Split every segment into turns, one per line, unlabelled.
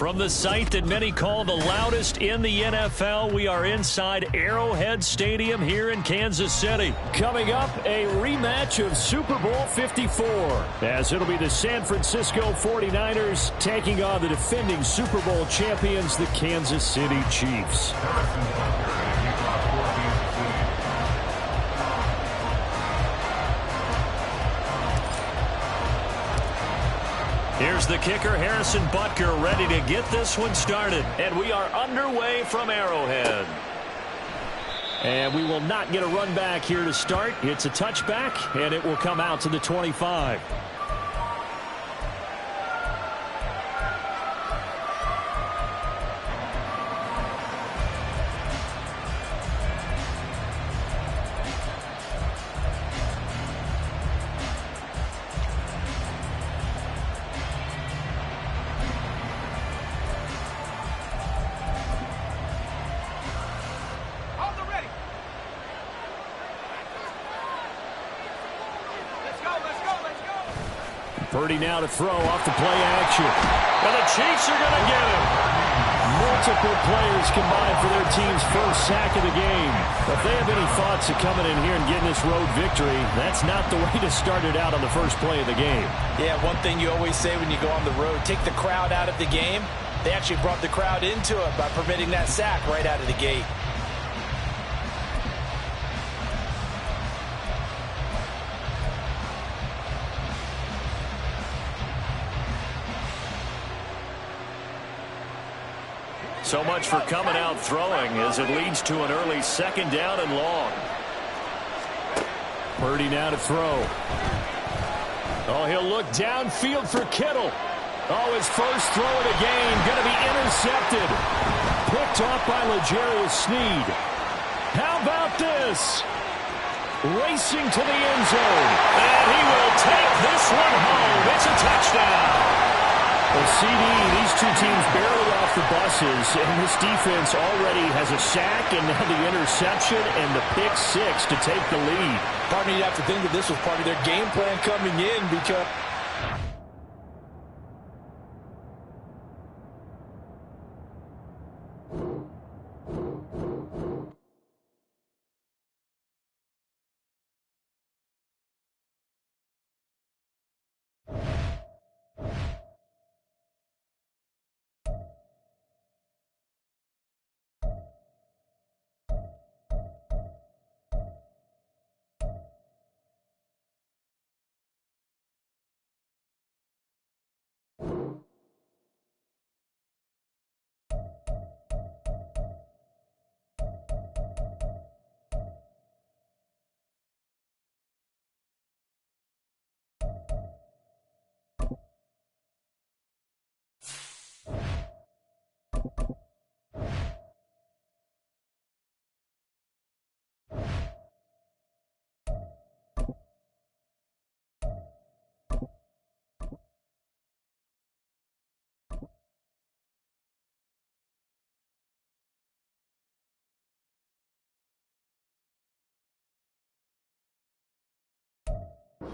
From the site that many call the loudest in the NFL, we are inside Arrowhead Stadium here in Kansas City. Coming up, a rematch of Super Bowl 54, as it'll be the San Francisco 49ers taking on the defending Super Bowl champions, the Kansas City Chiefs. Here's the kicker, Harrison Butker, ready to get this one started. And we are underway from Arrowhead. And we will not get a run back here to start. It's a touchback, and it will come out to the 25. Purdy now to throw off the play action. And the Chiefs are going to get him. Multiple players combined for their team's first sack of the game. If they have any thoughts of coming in here and getting this road victory, that's not the way to start it out on the first play of the game.
Yeah, one thing you always say when you go on the road, take the crowd out of the game. They actually brought the crowd into it by permitting that sack right out of the gate.
So much for coming out throwing as it leads to an early second down and long. Purdy now to throw. Oh, he'll look downfield for Kittle. Oh, his first throw of the game going to be intercepted. Picked off by L'Jarius Sneed. How about this? Racing to the end zone. And he will take this one home. It's a touchdown. Well, CD, these two teams barely off the buses, and this defense already has a sack and now the interception and the pick six to take the lead.
Part of me, you have to think that this was part of their game plan coming in because...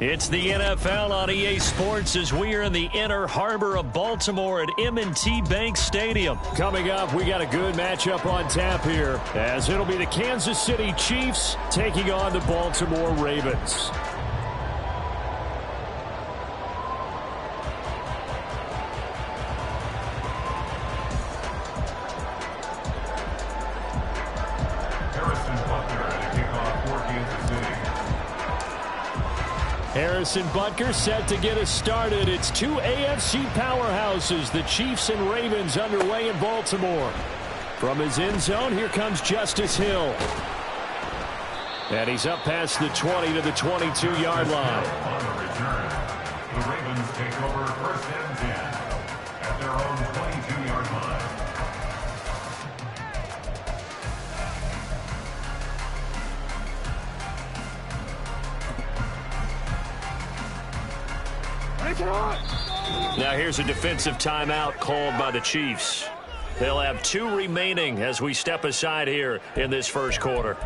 It's the NFL on EA Sports as we are in the inner harbor of Baltimore at M&T Bank Stadium. Coming up, we got a good matchup on tap here, as it'll be the Kansas City Chiefs taking on the Baltimore Ravens. Harrison Butker set to get us started. It's two AFC powerhouses, the Chiefs and Ravens, underway in Baltimore. From his end zone, here comes Justice Hill. And he's up past the 20 to the 22-yard line.
On the return, the Ravens take over first and 10 at their own 22-yard line.
Now here's a defensive timeout called by the Chiefs. They'll have two remaining as we step aside here in this first quarter.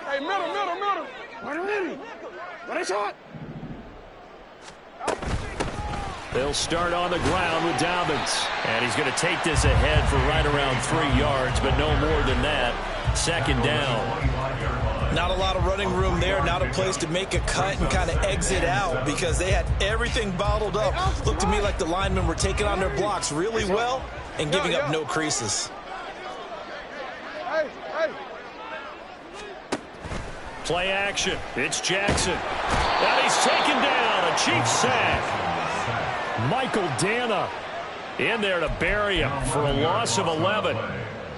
Hey, middle. Wait a minute. What is shot?
They'll start on the ground with Dobbins. And he's going to take this ahead for right around 3 yards, but no more than that. Second down.
Not a lot of running room there. Not a place to make a cut and kind of exit out because they had everything bottled up. Looked to me like the linemen were taking on their blocks really well and giving up no creases.
Hey.
Play action. It's Jackson. And he's taken down. A Chiefs sack. Michael Dana in there to bury him for a loss of 11.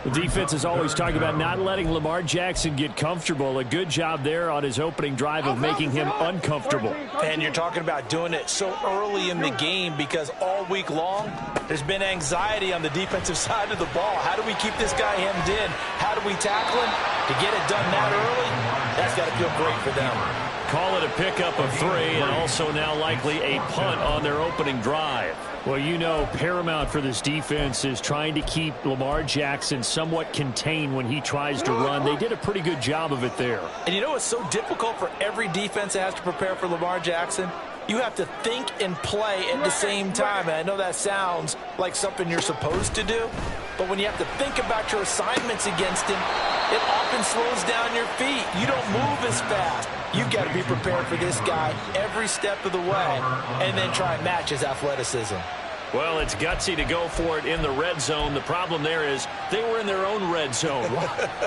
The defense is always talking about not letting Lamar Jackson get comfortable. A good job there on his opening drive of making him uncomfortable.
And you're talking about doing it so early in the game because all week long there's been anxiety on the defensive side of the ball. How do we keep this guy hemmed in? How do we tackle him? To get it done that early, that's got to feel great for them.
Call it a pickup of 3 and also now likely a punt on their opening drive. Well, you know, paramount for this defense is trying to keep Lamar Jackson somewhat contained when he tries to run. They did a pretty good job of it there.
And you know it's so difficult for every defense that has to prepare for Lamar Jackson? You have to think and play at the same time. And I know that sounds like something you're supposed to do, but when you have to think about your assignments against him, it often slows down your feet. You don't move as fast. You've got to be prepared for this guy every step of the way and then try and match his athleticism.
Well, it's gutsy to go for it in the red zone. The problem there is they were in their own red zone.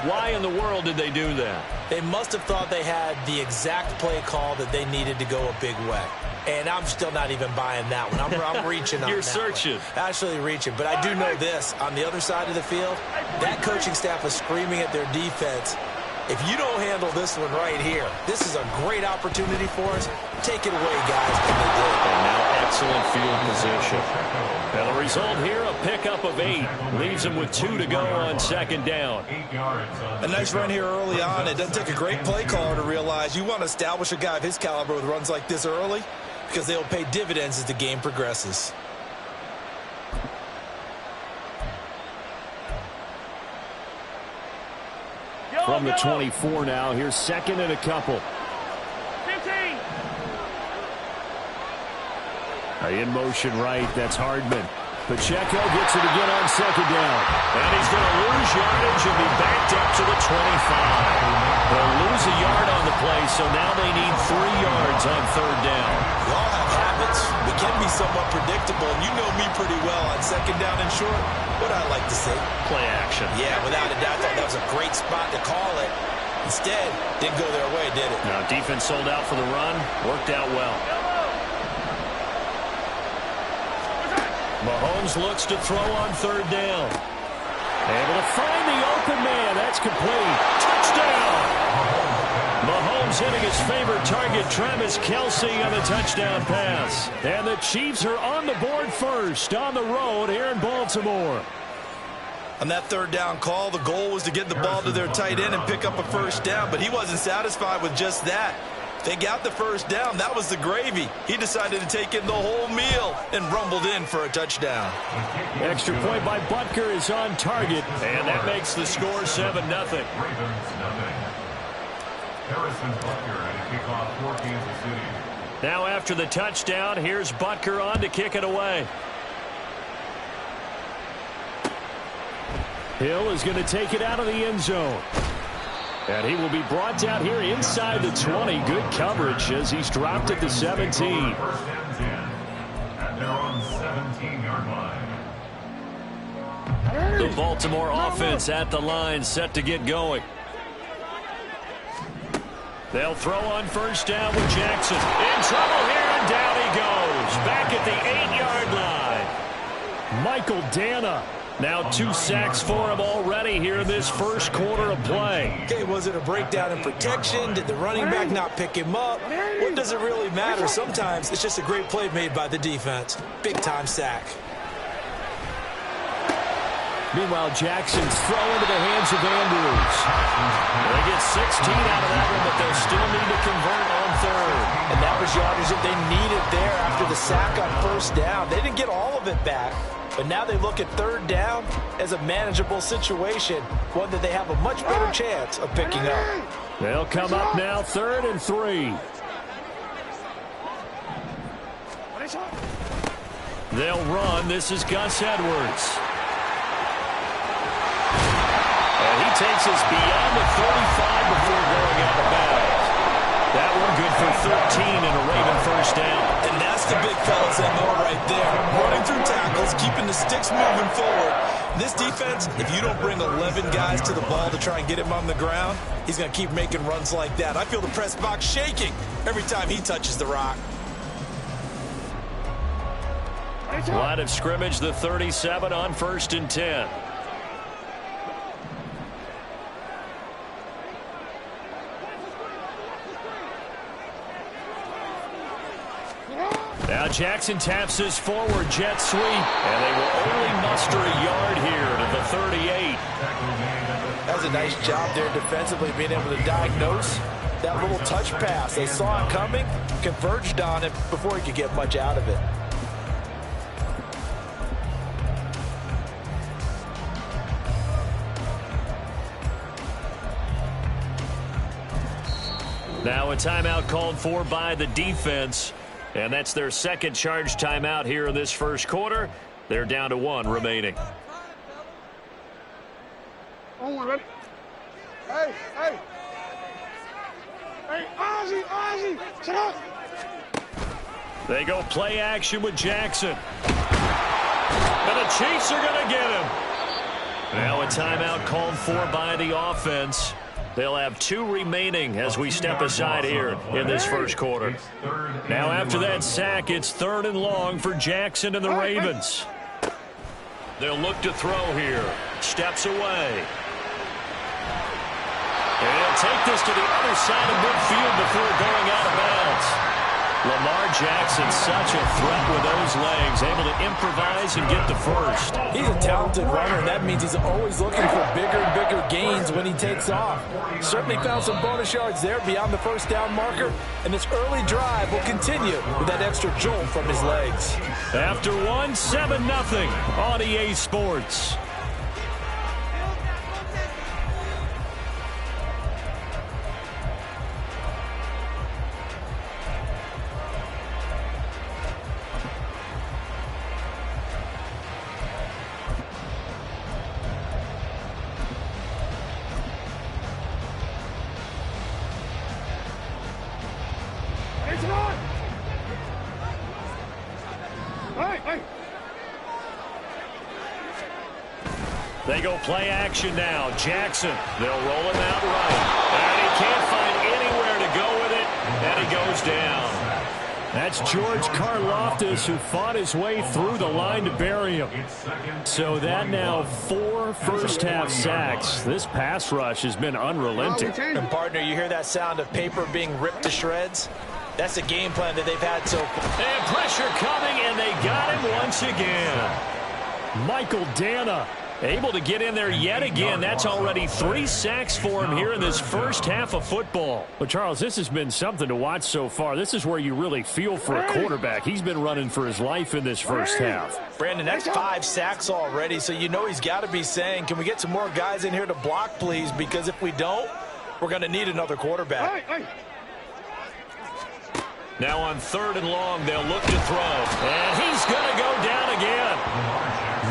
Why in the world did they do that?
They must have thought they had the exact play call that they needed to go a big way. And I'm still not even buying that one. I'm reaching on
You're
that
searching.
one. Actually reaching. But I do know this. On the other side of the field, that coaching staff is screaming at their defense. If you don't handle this one right here, this is a great opportunity for us. Take it away, guys. And they did.
And now excellent field position. Now the result here, a pickup of 8. Leaves them with 2 to go on second down.
A nice run here early on. It doesn't take a great play caller to realize you want to establish a guy of his caliber with runs like this early because they'll pay dividends as the game progresses.
From the 24 now, here's second and a couple.
15.
In motion right, that's Hardman. Pacheco gets it again on second down. And he's going to lose yardage and be backed up to the 25. They'll lose a yard on the play, so now they need 3 yards on third down.
We all have habits. We can be somewhat predictable, and you know me pretty well on second down and short. What I like to say?
Play action.
Yeah, without a doubt, that was a great spot to call it. Instead, didn't go their way, did it?
Now, defense sold out for the run. Worked out well. Mahomes looks to throw on third down. Able to find the open man. That's complete. Touchdown! Mahomes hitting his favorite target, Travis Kelce, on the touchdown pass. And the Chiefs are on the board first on the road here in Baltimore.
On that third down call, the goal was to get the ball to their tight end and pick up a first down, but he wasn't satisfied with just that. They got the first down. That was the gravy. He decided to take in the whole meal and rumbled in for a touchdown.
Extra point by Butker is on target, and that makes the score 7-0.
Ravens, nothing. Harrison Butker and a kickoff for Kansas City.
Now after the touchdown, here's Butker on to kick it away. Hill is going to take it out of the end zone. And he will be brought down here inside the 20. Good coverage as he's dropped at the 17.
First and 10 at their own 17-yard line.
The Baltimore offense at the line, set to get going. They'll throw on first down with Jackson. In trouble here, and down he goes. Back at the 8-yard line. Michael Dana. Now 2 sacks for him already here in this first quarter of play.
Okay, was it a breakdown in protection? Did the running back not pick him up? What does it really matter? Sometimes it's just a great play made by the defense. Big-time sack.
Meanwhile, Jackson's throw into the hands of Andrews. They get 16 out of that one, but they'll still need to convert on third.
And that was yardage that they needed there after the sack on first down. They didn't get all of it back, But now they look at third down as a manageable situation, one that they have a much better chance of picking up.
They'll come up now 3rd and 3. They'll run. This is Gus Edwards. And he takes us beyond the 35 before going out of bounds. That one good for 13 and a Raven first down.
And that's the big fellas that know right there. Running through tackles, keeping the sticks moving forward. This defense, if you don't bring 11 guys to the ball to try and get him on the ground, he's going to keep making runs like that. I feel the press box shaking every time he touches the rock.
Line of scrimmage, the 37 on 1st and 10. Now Jackson taps his forward jet sweep, and they will only muster a yard here to the 38.
That's a nice job there defensively, being able to diagnose that little touch pass. They saw it coming, converged on it before he could get much out of it.
Now a timeout called for by the defense. And that's their second charge timeout here in this first quarter. They're down to 1 remaining.
Hey, hey. Hey, Ozzie, shut up.
They go play action with Jackson. And the Chiefs are going to get him. Now a timeout called for by the offense. They'll have 2 remaining as we step aside here in this first quarter. Now after that sack, it's 3rd and long for Jackson and the Ravens. They'll look to throw here. Steps away. And he'll take this to the other side of midfield before going out of bounds. Lamar Jackson, such a threat with those legs, able to improvise and get the first.
He's a talented runner, and that means he's always looking for bigger and bigger gains when he takes off. Certainly found some bonus yards there beyond the first down marker, and this early drive will continue with that extra jolt from his legs.
After 1, 7-0 on EA Sports. They go play action now. Jackson, they'll roll him out right. And he can't find anywhere to go with it, and he goes down. That's George Karlaftis, who fought his way through the line to bury him. So that now 4 first-half sacks. This pass rush has been unrelenting.
And partner, you hear that sound of paper being ripped to shreds? That's the game plan that they've had so far.
And pressure coming, and they got him once again. Michael Dana able to get in there yet again. That's already 3 sacks for him here in this first half of football. But, Charles, this has been something to watch so far. This is where you really feel for a quarterback. He's been running for his life in this first half.
Brandon, that's 5 sacks already, so you know he's got to be saying, can we get some more guys in here to block, please? Because if we don't, we're going to need another quarterback.
Now on 3rd and long, they'll look to throw. And he's going to go down again.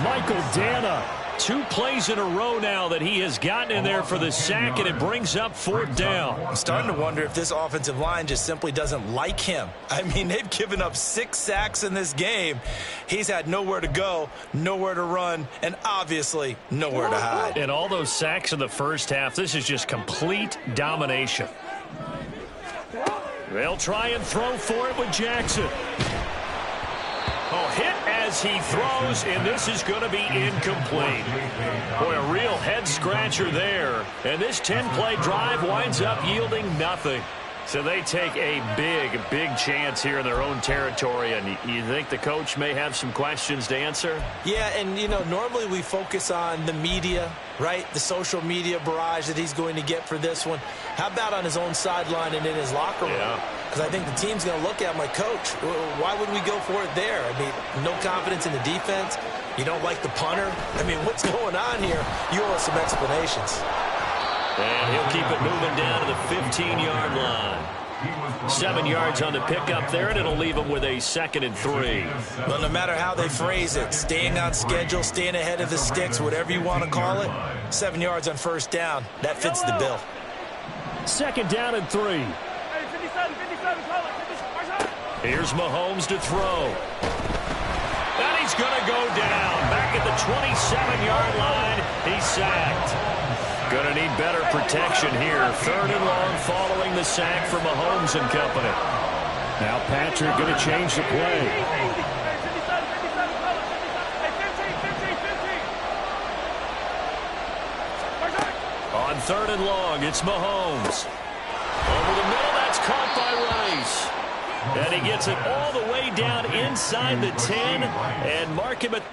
Michael Dana. 2 plays in a row now that he has gotten in there for the sack, and it brings up 4th down.
I'm starting to wonder if this offensive line just simply doesn't like him. I mean, they've given up 6 sacks in this game. He's had nowhere to go, nowhere to run, and obviously nowhere to hide.
And all those sacks in the first half, this is just complete domination. They'll try and throw for it with Jackson. Oh, hit as he throws, and this is going to be incomplete. Boy, a real head-scratcher there. And this 10-play drive winds up yielding nothing. So they take a big chance here in their own territory, and you think the coach may have some questions to answer?
Yeah, and, you know, normally we focus on the media, right? The social media barrage that he's going to get for this one. How about on his own sideline and in his locker room?
Yeah.
because I think the team's going to look at my coach. Why would we go for it there? I mean, no confidence in the defense. You don't like the punter. I mean, what's going on here? You owe us some explanations.
And he'll keep it moving down to the 15-yard line. 7 yards on the pickup there, and it'll leave him with a 2nd and 3.
Well, no matter how they phrase it, staying on schedule, staying ahead of the sticks, whatever you want to call it, 7 yards on first down, that fits the bill.
2nd down and 3.
Hey, 57, call it.
Here's Mahomes to throw. And he's going to go down. Back at the 27-yard line, he's sacked. Going to need better protection here. 3rd and long following the sack for Mahomes and company. Now Patrick going to change the play. On 3rd and long, it's Mahomes. Over the middle, that's caught by Rice. And he gets it all the way down inside the 10 and mark him at...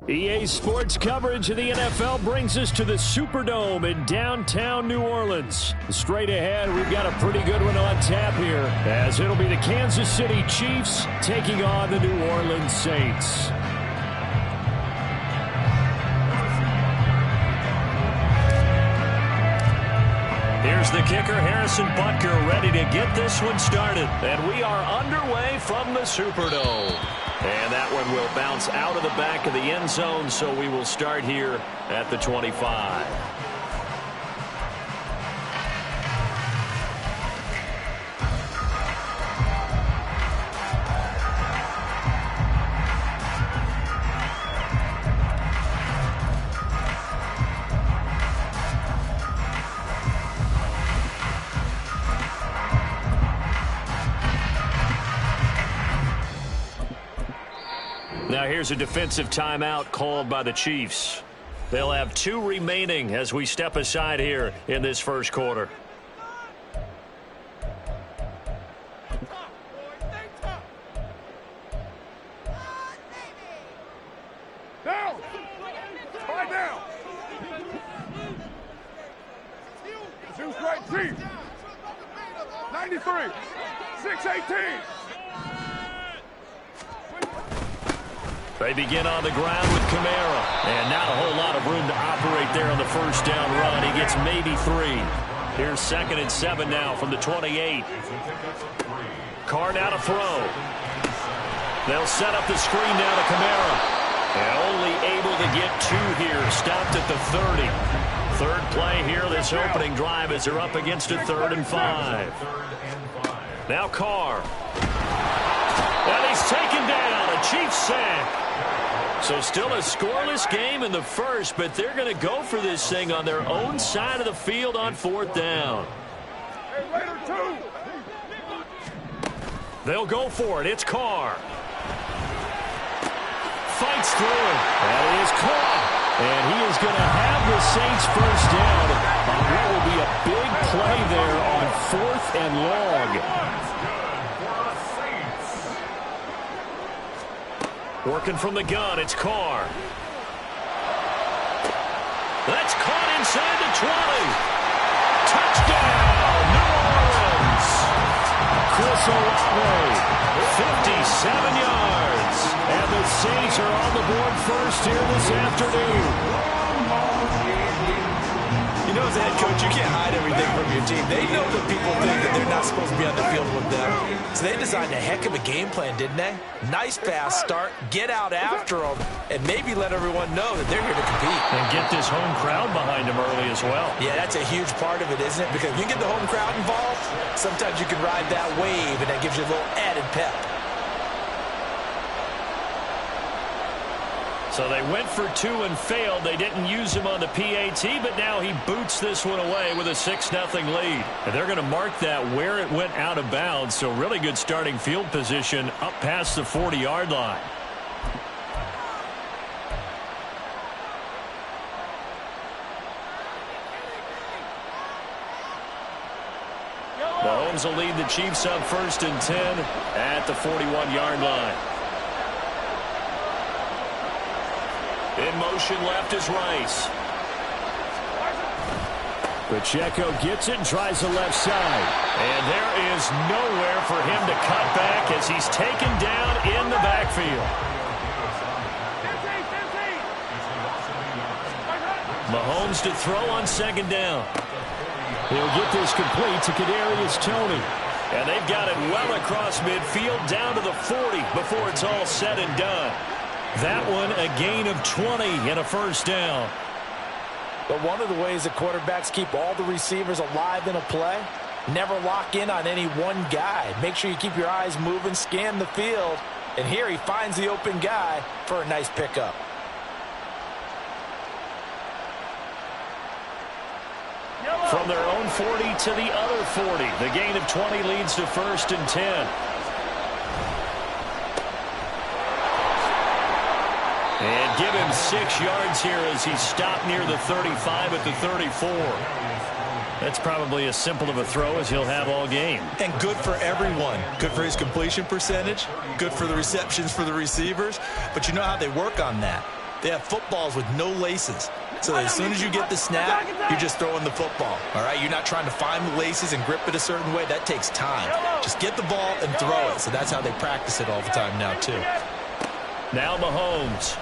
EA Sports coverage of the NFL brings us to the Superdome in downtown New Orleans. Straight ahead, we've got a pretty good one on tap here, as it'll be the Kansas City Chiefs taking on the New Orleans Saints. Here's the kicker, Harrison Butker, ready to get this one started. And we are underway from the Superdome. And that one will bounce out of the back of the end zone, so we will start here at the 25. Now here's a defensive timeout called by the Chiefs. They'll have 2 remaining as we step aside here in this first quarter.
Down! Right down! Two straight Chiefs! 93! 618!
They begin on the ground with Kamara. And not a whole lot of room to operate there on the first down run. He gets maybe 3. Here's 2nd and 7 now from the 28. Carr now to throw. They'll set up the screen now to Kamara. And only able to get 2 here. Stopped at the 30. Third play here this opening drive as they're up against a 3rd and 5. Now Carr. And he's taken down. A Chiefs sack. So still a scoreless game in the first, but they're going to go for this thing on their own side of the field on 4th down. They'll go for it. It's Carr. Fights through it. That is caught. And he is going to have the Saints first down on what will be a big play there on 4th and long. Working from the gun, it's Carr. That's caught inside the 20. Touchdown, New Orleans. Chris Olave, 57 yards. And the Saints are on the board first here this afternoon.
You know, as a head coach, you can't hide everything from your team. They know that people think that they're not supposed to be on the field with them. So they designed a heck of a game plan, didn't they? Nice fast start, get out after them, and maybe let everyone know that they're here to compete.
And get this home crowd behind them early as well.
Yeah, that's a huge part of it, isn't it? Because if you get the home crowd involved, sometimes you can ride that wave, and that gives you a little added pep.
So they went for 2 and failed. They didn't use him on the PAT, but now he boots this one away with a 6-0 lead. And they're going to mark that where it went out of bounds. So really good starting field position up past the 40-yard line. Mahomes will lead the Chiefs up 1st and 10 at the 41-yard line. In motion left is Rice. Pacheco gets it and tries the left side. And there is nowhere for him to cut back as he's taken down in the backfield. Mahomes to throw on 2nd down. He'll get this complete to Kadarius Toney. And they've got it well across midfield down to the 40 before it's all said and done. That one a gain of 20 and a first down.
But one of the ways that quarterbacks keep all the receivers alive in a play, never lock in on any one guy. Make sure you keep your eyes moving, scan the field. And here he finds the open guy for a nice pickup.
From their own 40 to the other 40. The gain of 20 leads to 1st and 10. And give him 6 yards here as he's stopped near the 35 at the 34. That's probably as simple of a throw as he'll have all game.
And good for everyone. Good for his completion percentage. Good for the receptions for the receivers. But you know how they work on that. They have footballs with no laces. So that as soon as you get the snap, you're just throwing the football. All right? You're not trying to find the laces and grip it a certain way. That takes time. Just get the ball and throw it. So that's how they practice it all the time now, too.
Now Mahomes.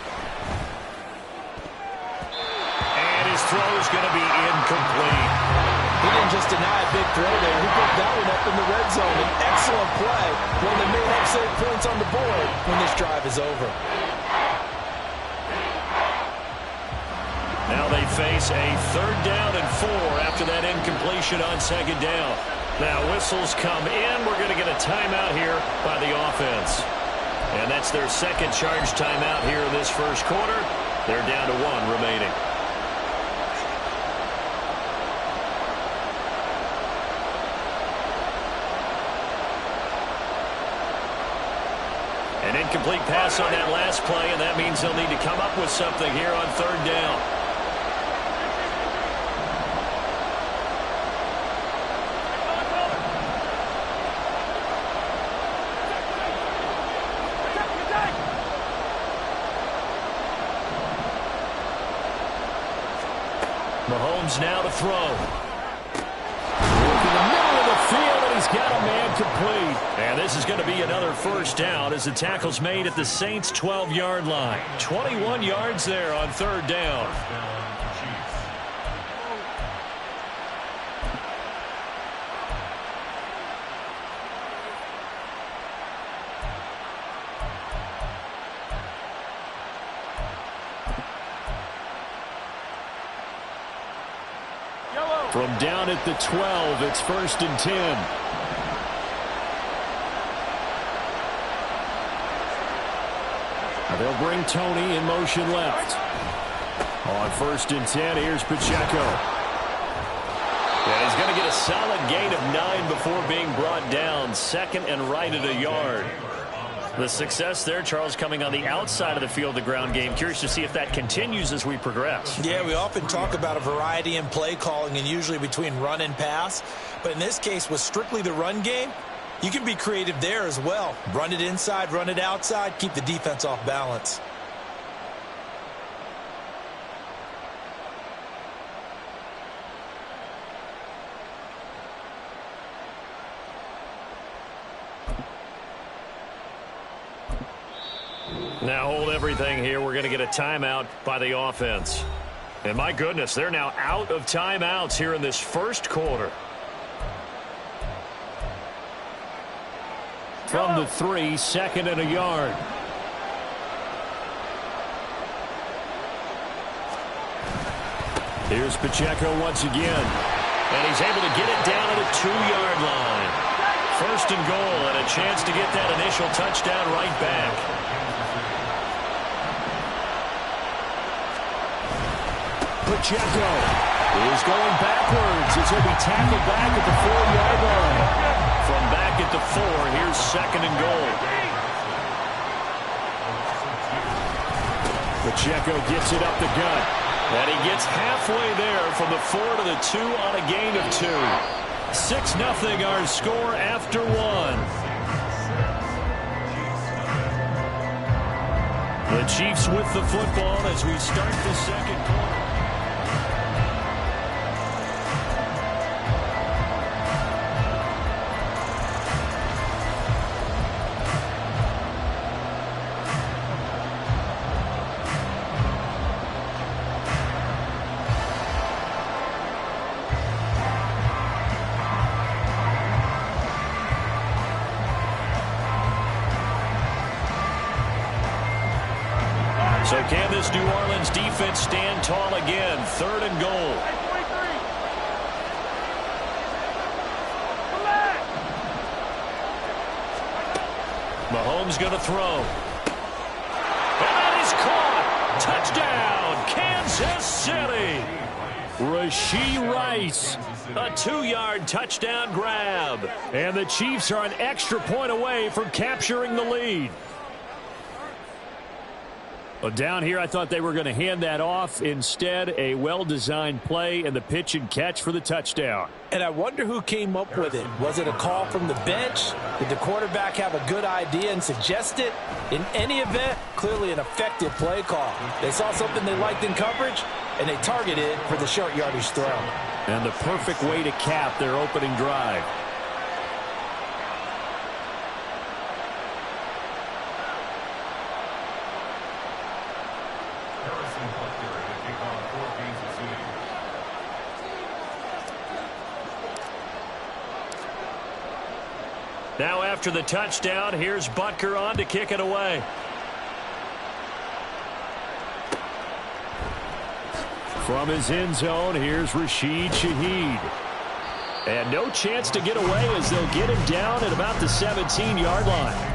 His throw is going to be incomplete.
He didn't just deny a big throw there. He picked that one up in the red zone. An excellent play. One that may help save points on the board when this drive is over.
Now they face a 3rd down and 4 after that incompletion on 2nd down. Now whistles come in. We're going to get a timeout here by the offense. And that's their 2nd charge timeout here in this first quarter. They're down to 1 remaining. An incomplete pass on that last play, and that means they'll need to come up with something here on 3rd down. Mahomes now to throw. In the middle of the field, and he's He's got a man complete. And this is going to be another first down as the tackle's made at the Saints' 12-yard line. 21 yards there on third down. From down at the 12, it's 1st and 10. Now they'll bring Tony in motion left. On 1st and 10, here's Pacheco. And he's going to get a solid gain of 9 before being brought down. 2nd and right at a yard. The success there, Charles, coming on the outside of the field, the ground game. Curious to see if that continues as we progress.
Yeah, we often talk about a variety in play calling and usually between run and pass. But in this case, with strictly the run game, you can be creative there as well. Run it inside, run it outside, keep the defense off balance.
Now hold everything here. We're going to get a timeout by the offense. And my goodness, they're now out of timeouts here in this first quarter. From the 3, 2nd and a yard. Here's Pacheco once again. And he's able to get it down at a 2-yard line. 1st and goal and a chance to get that initial touchdown right back. Pacheco is going backwards as he'll be tackled back at the 4-yard line. From back at the 4, here's 2nd and goal. Pacheco gets it up the gut. And he gets halfway there from the 4 to the 2 on a gain of 2. 6-0 our score after 1. The Chiefs with the football as we start the second quarter. So can this New Orleans defense stand tall again? 3rd and goal. Mahomes going to throw. And that is caught. Touchdown, Kansas City. Rashee Rice. A 2-yard touchdown grab. And the Chiefs are an extra point away from capturing the lead. Well, down here, I thought they were going to hand that off. Instead, a well-designed play and the pitch and catch for the touchdown.
And I wonder who came up with it. Was it a call from the bench? Did the quarterback have a good idea and suggest it? In any event, clearly an effective play call. They saw something they liked in coverage, and they targeted for the short yardage throw.
And the perfect way to cap their opening drive. Now after the touchdown, here's Butker on to kick it away. From his end zone, here's Rashid Shaheed. And no chance to get away as they'll get him down at about the 17-yard line.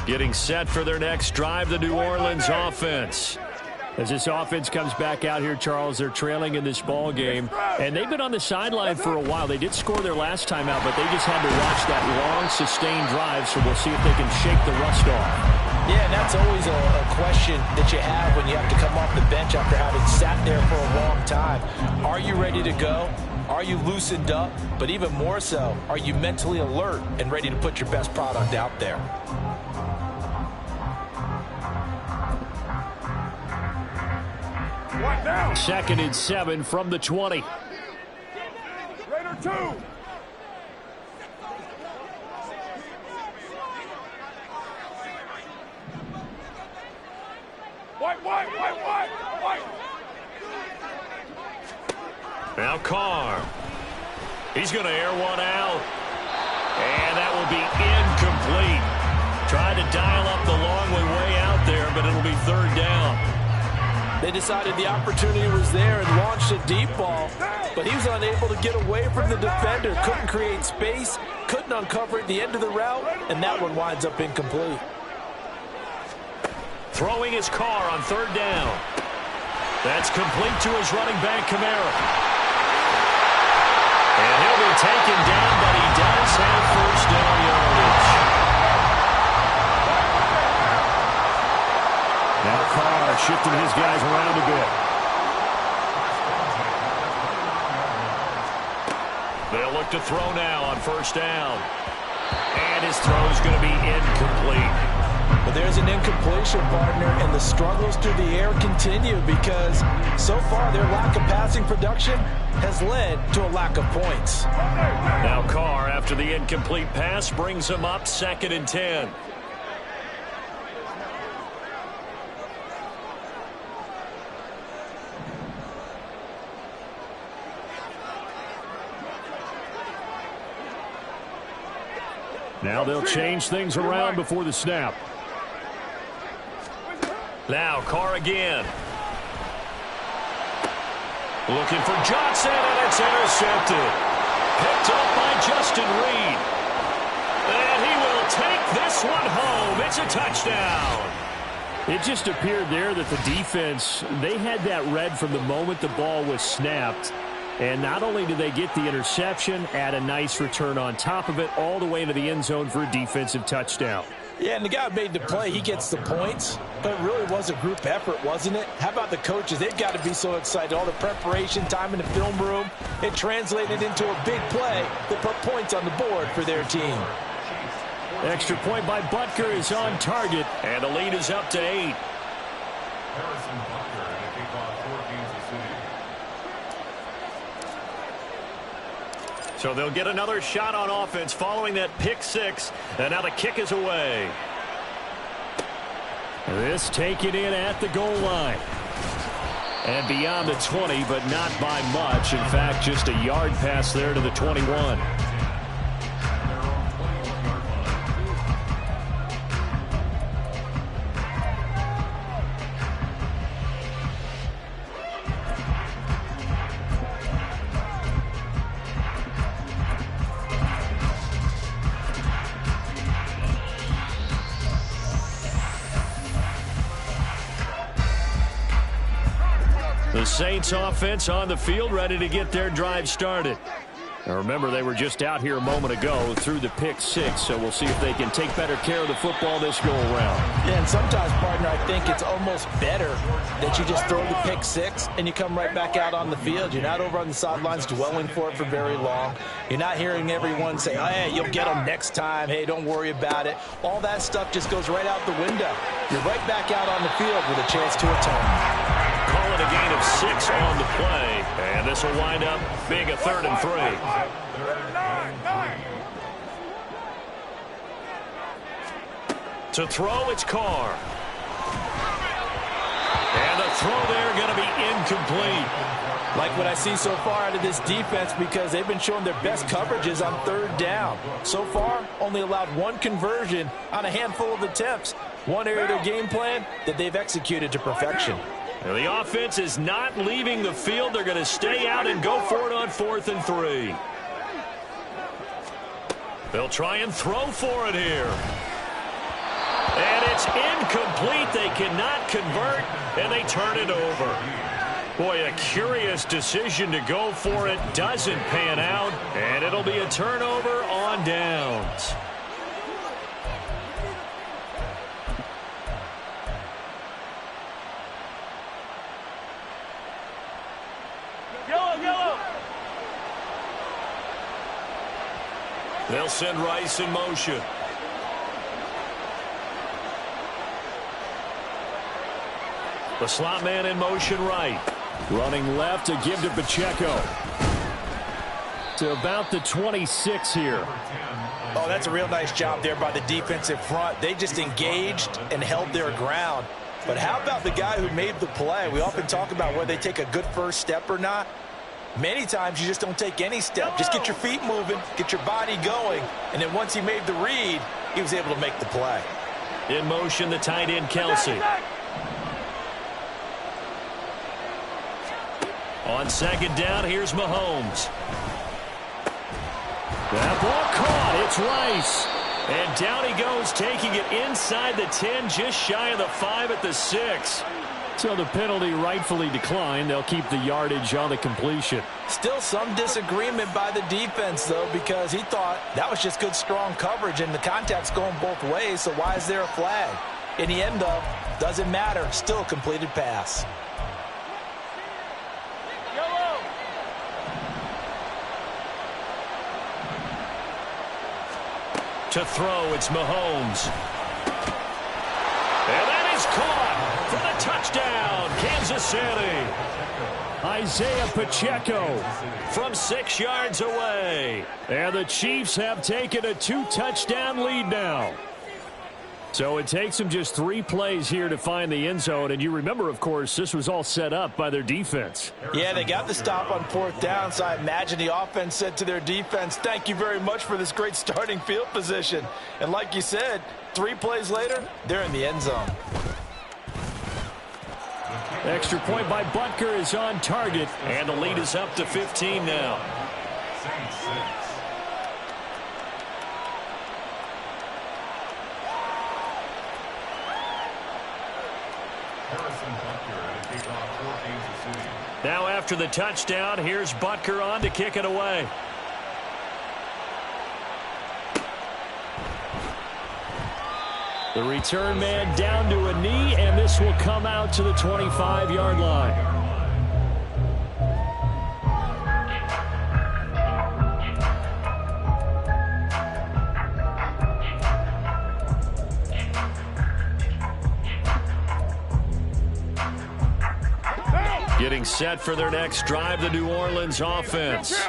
Getting set for their next drive, the New Orleans offense. As this offense comes back out here, Charles, they're trailing in this ball game. And they've been on the sideline for a while. They did score their last time out, but they just had to watch that long, sustained drive, so we'll see if they can shake the rust off.
Yeah, and that's always a question that you have when you have to come off the bench after having sat there for a long time. Are you ready to go? Are you loosened up? But even more so, are you mentally alert and ready to put your best product out there?
One down.
2nd and 7 from the 20.
Raider 2. White.
Now Carr. He's going to air one out. And that will be incomplete. Tried to dial up the long way out there, but it'll be 3rd down.
They decided the opportunity was there and launched a deep ball, but he was unable to get away from the defender, couldn't create space, couldn't uncover at the end of the route, and that one winds up incomplete.
Throwing his Carr on 3rd down. That's complete to his running back, Kamara. And he'll be taken down, but he does have 1st down yardage. Now Carr shifting his guys around a bit. They'll look to throw now on 1st down. And his throw is going to be incomplete.
But there's an incompletion, partner, and the struggles through the air continue because so far their lack of passing production has led to a lack of points.
Now Carr, after the incomplete pass, brings him up 2nd and 10. Now they'll change things around before the snap. Now Carr again. Looking for Johnson, and it's intercepted. Picked up by Justin Reed. And he will take this one home. It's a touchdown. It just appeared there that the defense, they had that read from the moment the ball was snapped. And not only did they get the interception, add a nice return on top of it, all the way into the end zone for a defensive touchdown.
Yeah, and the guy made the play. He gets the points, but it really was a group effort, wasn't it? How about the coaches? They've got to be so excited. All the preparation, time in the film room, it translated into a big play that put points on the board for their team.
Extra point by Butker is on target, and the lead is up to 8.
Harrison Butker to kick off for Kansas City.
So they'll get another shot on offense following that pick 6, and now the kick is away. This taken in at the goal line. And beyond the 20, but not by much. In fact, just a yard pass there to the 21. The Saints offense on the field, ready to get their drive started. Now remember, they were just out here a moment ago through the pick 6, so we'll see if they can take better care of the football this go-around.
Yeah, and sometimes, partner, I think it's almost better that you just throw the pick 6 and you come right back out on the field. You're not over on the sidelines dwelling for it for very long. You're not hearing everyone say, hey, you'll get them next time. Hey, don't worry about it. All that stuff just goes right out the window. You're right back out on the field with a chance to atone.
Call it a gain of 6 on the play, and this will wind up being a 3rd and 3. To throw, it's Carr. And the throw there going to be incomplete.
Like what I see so far out of this defense because they've been showing their best coverages on 3rd down. So far, only allowed 1 conversion on a handful of attempts. One area of their game plan that they've executed to perfection.
And the offense is not leaving the field. They're going to stay out and go for it on 4th and 3. They'll try and throw for it here. And it's incomplete. They cannot convert, and they turn it over. Boy, a curious decision to go for it. Doesn't pan out, and it'll be a turnover on downs. They'll send Rice in motion. The slot man in motion right. Running left to give to Pacheco. To about the 26 here.
Oh, that's a real nice job there by the defensive front. They just engaged and held their ground. But how about the guy who made the play? We often talk about whether they take a good first step or not. Many times you just don't take any step. Just get your feet moving, get your body going, and then once he made the read, he was able to make the play.
In motion, the tight end, Kelsey. On second down, here's Mahomes. That ball caught. It's Rice. And down he goes, taking it inside the 10, just shy of the 5 at the 6. So the penalty rightfully declined. They'll keep the yardage on the completion.
Still some disagreement by the defense, though, because he thought that was just good, strong coverage, and the contact's going both ways, so why is there a flag? In the end, though, doesn't matter. Still a completed pass.
To throw, it's Mahomes. And that is caught for the touchdown, Kansas City. Isaiah Pacheco from 6 yards away. And the Chiefs have taken a 2-touchdown lead now. So it takes them just 3 plays here to find the end zone. And you remember, of course, this was all set up by their defense.
Yeah, they got the stop on 4th down, so I imagine the offense said to their defense, thank you very much for this great starting field position. And like you said, 3 plays later, they're in the end zone.
Extra point by Butker is on target, and the lead is up to 15 now.
Saints 6.
Now after the touchdown, here's Butker on to kick it away. The return man down to a knee, and this will come out to the 25-yard line. Getting set for their next drive, the New Orleans offense.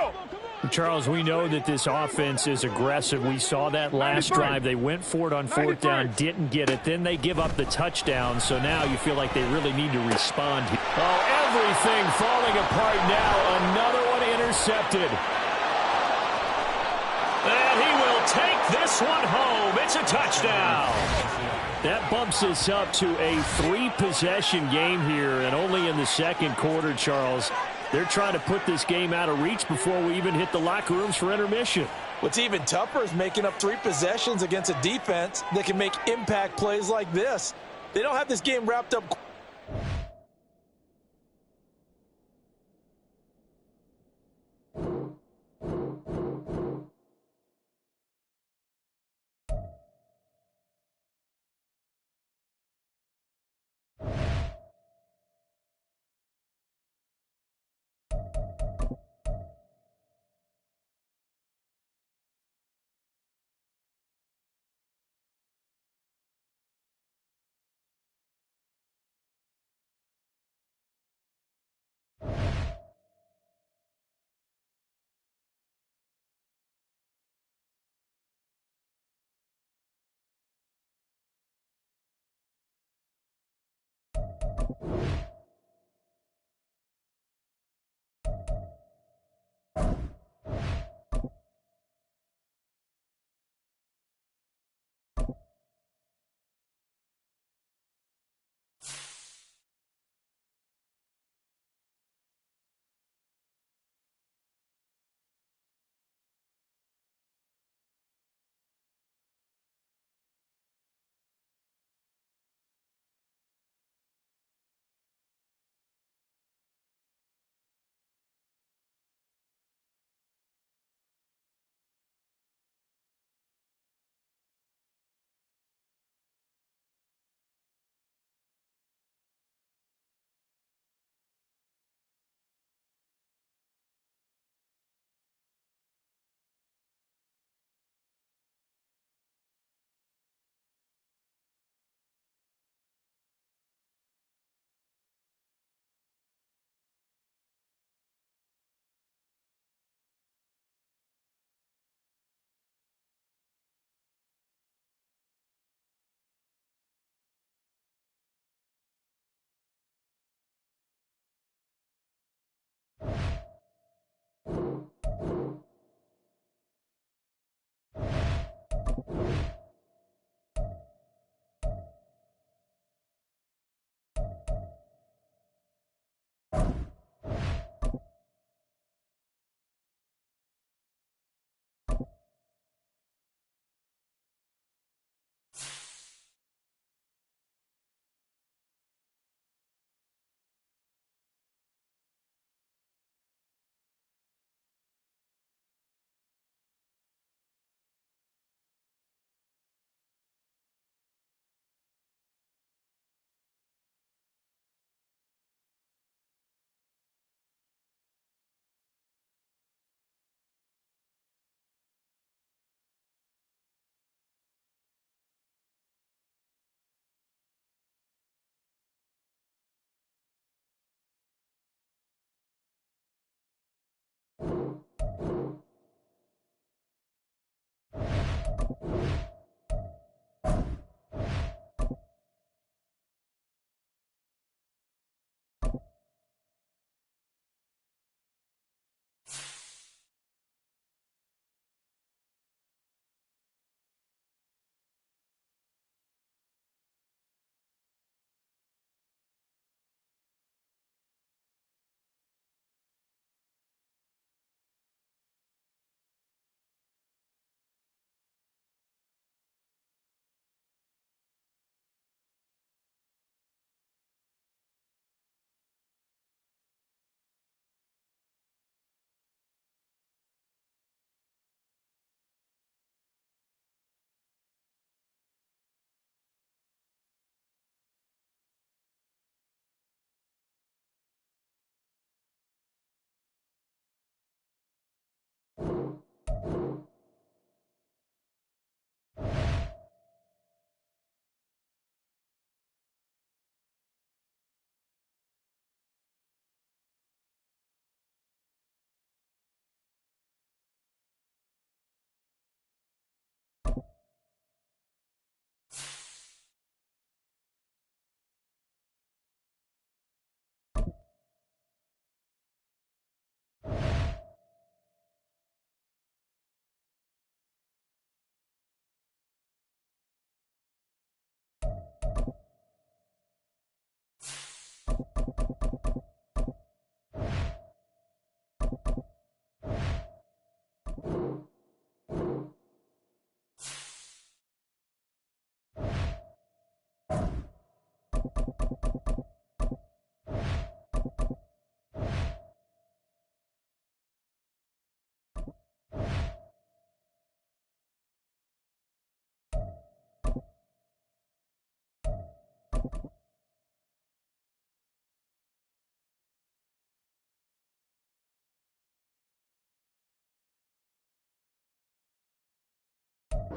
Charles, we know that this offense is aggressive. We saw that last drive. They went for it on 4th down, didn't get it. Then they give up the touchdown, so now you feel like they really need to respond. Oh, everything falling apart now. Another one intercepted. And he will take this one home. It's a touchdown. That bumps us up to a 3-possession game here, and only in the second quarter, Charles. They're trying to put this game out of reach before we even hit the locker rooms for intermission.
What's even tougher is making up 3 possessions against a defense that can make impact plays like this. They don't have this game wrapped up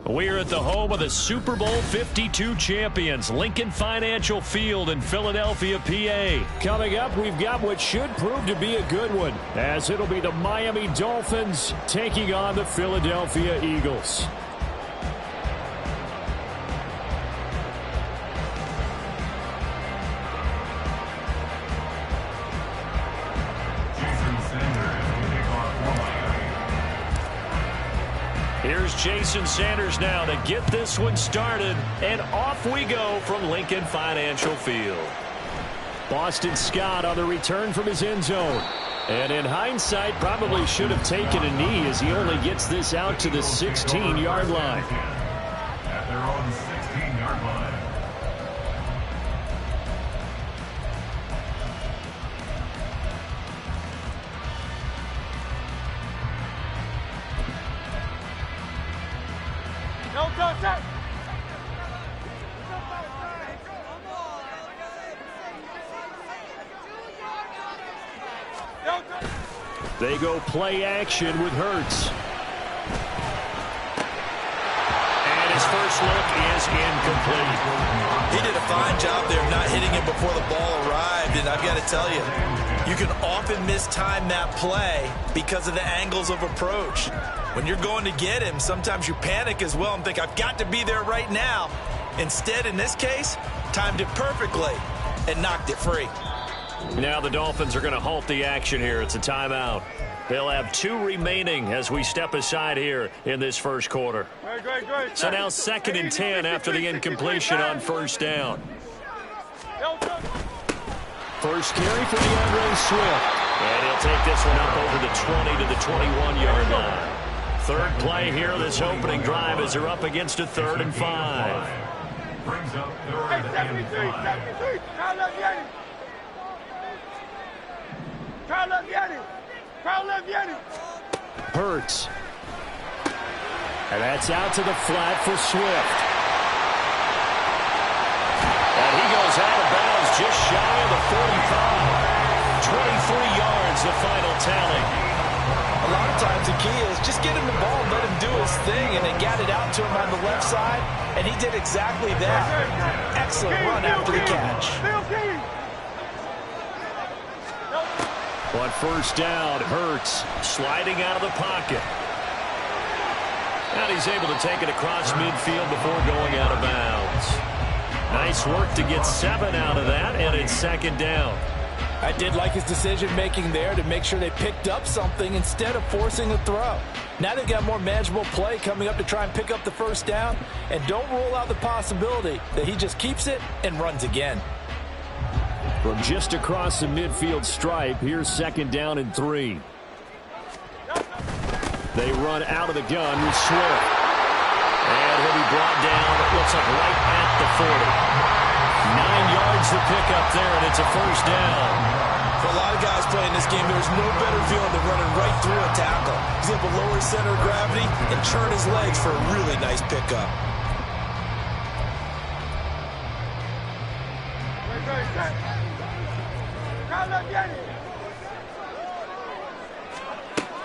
We're at the home of the Super Bowl 52 champions, Lincoln Financial Field in Philadelphia, PA. Coming up, we've got what should prove to be a good one, as it'll be the Miami Dolphins taking on the Philadelphia Eagles. Here's Jason Sanders now to get this one started, and off we go from Lincoln Financial Field. Boston Scott on the return from his end zone. And in hindsight, probably should have taken a knee as he only gets this out to the 16-yard line.
At their own 16-yard line.
They go play action with Hurts. And his first look is incomplete.
He did a fine job there of not hitting him before the ball arrived, and I've got to tell you, you can often mistime that play because of the angles of approach. When you're going to get him, sometimes you panic as well and think, I've got to be there right now. Instead, in this case, timed it perfectly and knocked it free.
Now the Dolphins are going to halt the action here. It's a timeout. They'll have 2 remaining as we step aside here in this first quarter. So now 2nd and 10 after the incompletion on first down. First carry for DeAndre Swift. And he'll take this one up over the 20 to the 21-yard line. Third play here this opening drive as they're up against a 3rd and 5.
Brings up 3rd and 5.
Hurts. And that's out to the flat for Swift. And he goes out of bounds just shy of the 45. 23 yards, the final tally.
A lot of times the key is just get him the ball and let him do his thing, and they got it out to him on the left side, and he did exactly that. Excellent run after the catch.
On first down, Hurts sliding out of the pocket. And he's able to take it across midfield before going out of bounds. Nice work to get 7 out of that, and it's second down.
I did like his decision-making there to make sure they picked up something instead of forcing a throw. Now they've got more manageable play coming up to try and pick up the first down, and don't rule out the possibility that he just keeps it and runs again.
From just across the midfield stripe, here's second down and 3. They run out of the gun with Swift. And he'll be brought down, it looks like right at the 40. 9 yards to pick up there, and it's a first down.
For a lot of guys playing this game, there's no better feeling than running right through a tackle. He's able to lower his center of gravity and turn his legs for a really nice pickup.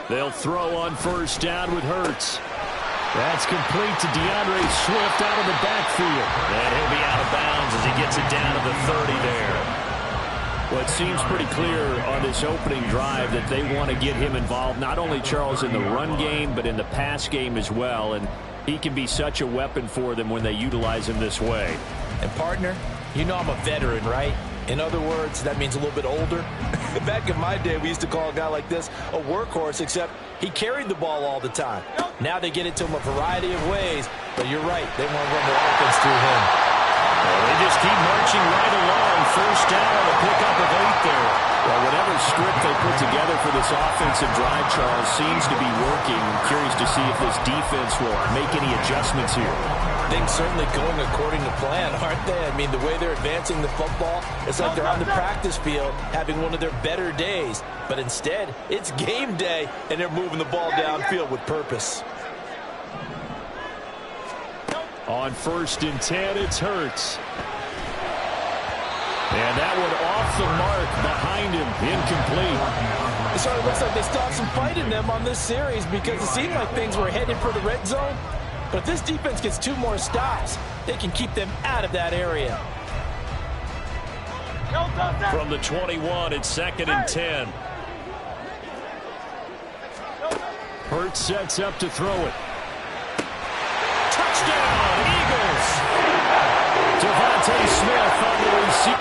They'll throw on first down with Hurts. That's complete to DeAndre Swift out of the backfield. And he'll be out of bounds as he gets it down to the 30 there. Well, it seems pretty clear on this opening drive that they want to get him involved, not only, Charles, in the run game, but in the pass game as well. And he can be such a weapon for them when they utilize him this way.
And, partner, you know I'm a veteran, right? In other words, that means a little bit older. Back in my day, we used to call a guy like this a workhorse, except he carried the ball all the time. Now they get it to him a variety of ways, but you're right. They want to run the offense through him.
Well, they just keep marching right along. First down, a pickup of 8 there. Well, whatever script they put together for this offensive drive, Charles, seems to be working. I'm curious to see if this defense will make any adjustments here.
Things certainly going according to plan, aren't they? I mean, the way they're advancing the football, it's like they're on the practice field having one of their better days. But instead, it's game day, and they're moving the ball downfield with purpose.
On 1st and 10, it's Hurts. And that one off the mark behind him, incomplete.
It sort of looks like they still have some fight in them on this series because it seemed like things were headed for the red zone. But if this defense gets 2 more stops, they can keep them out of that area.
From the 21, it's 2nd and 10. Hurts sets up to throw it. Touchdown, Eagles! Devontae Smith on the receiver.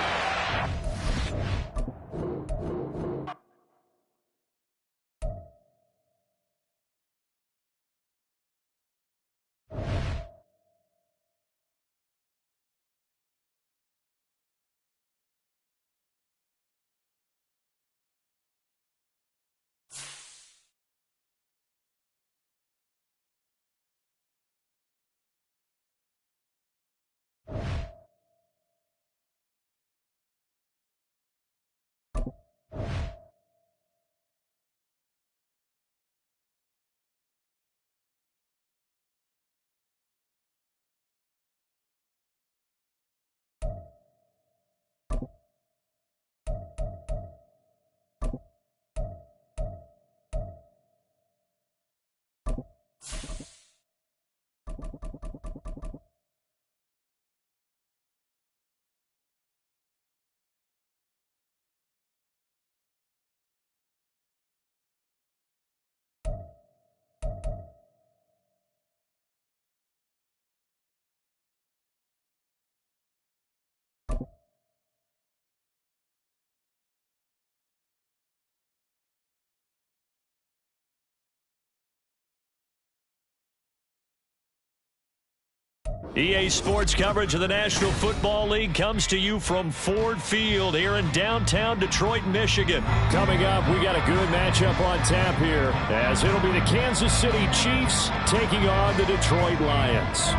EA Sports coverage of the National Football League comes to you from Ford Field here in downtown Detroit, Michigan. Coming up, we got a good matchup on tap here, as it'll be the Kansas City Chiefs taking on the Detroit Lions.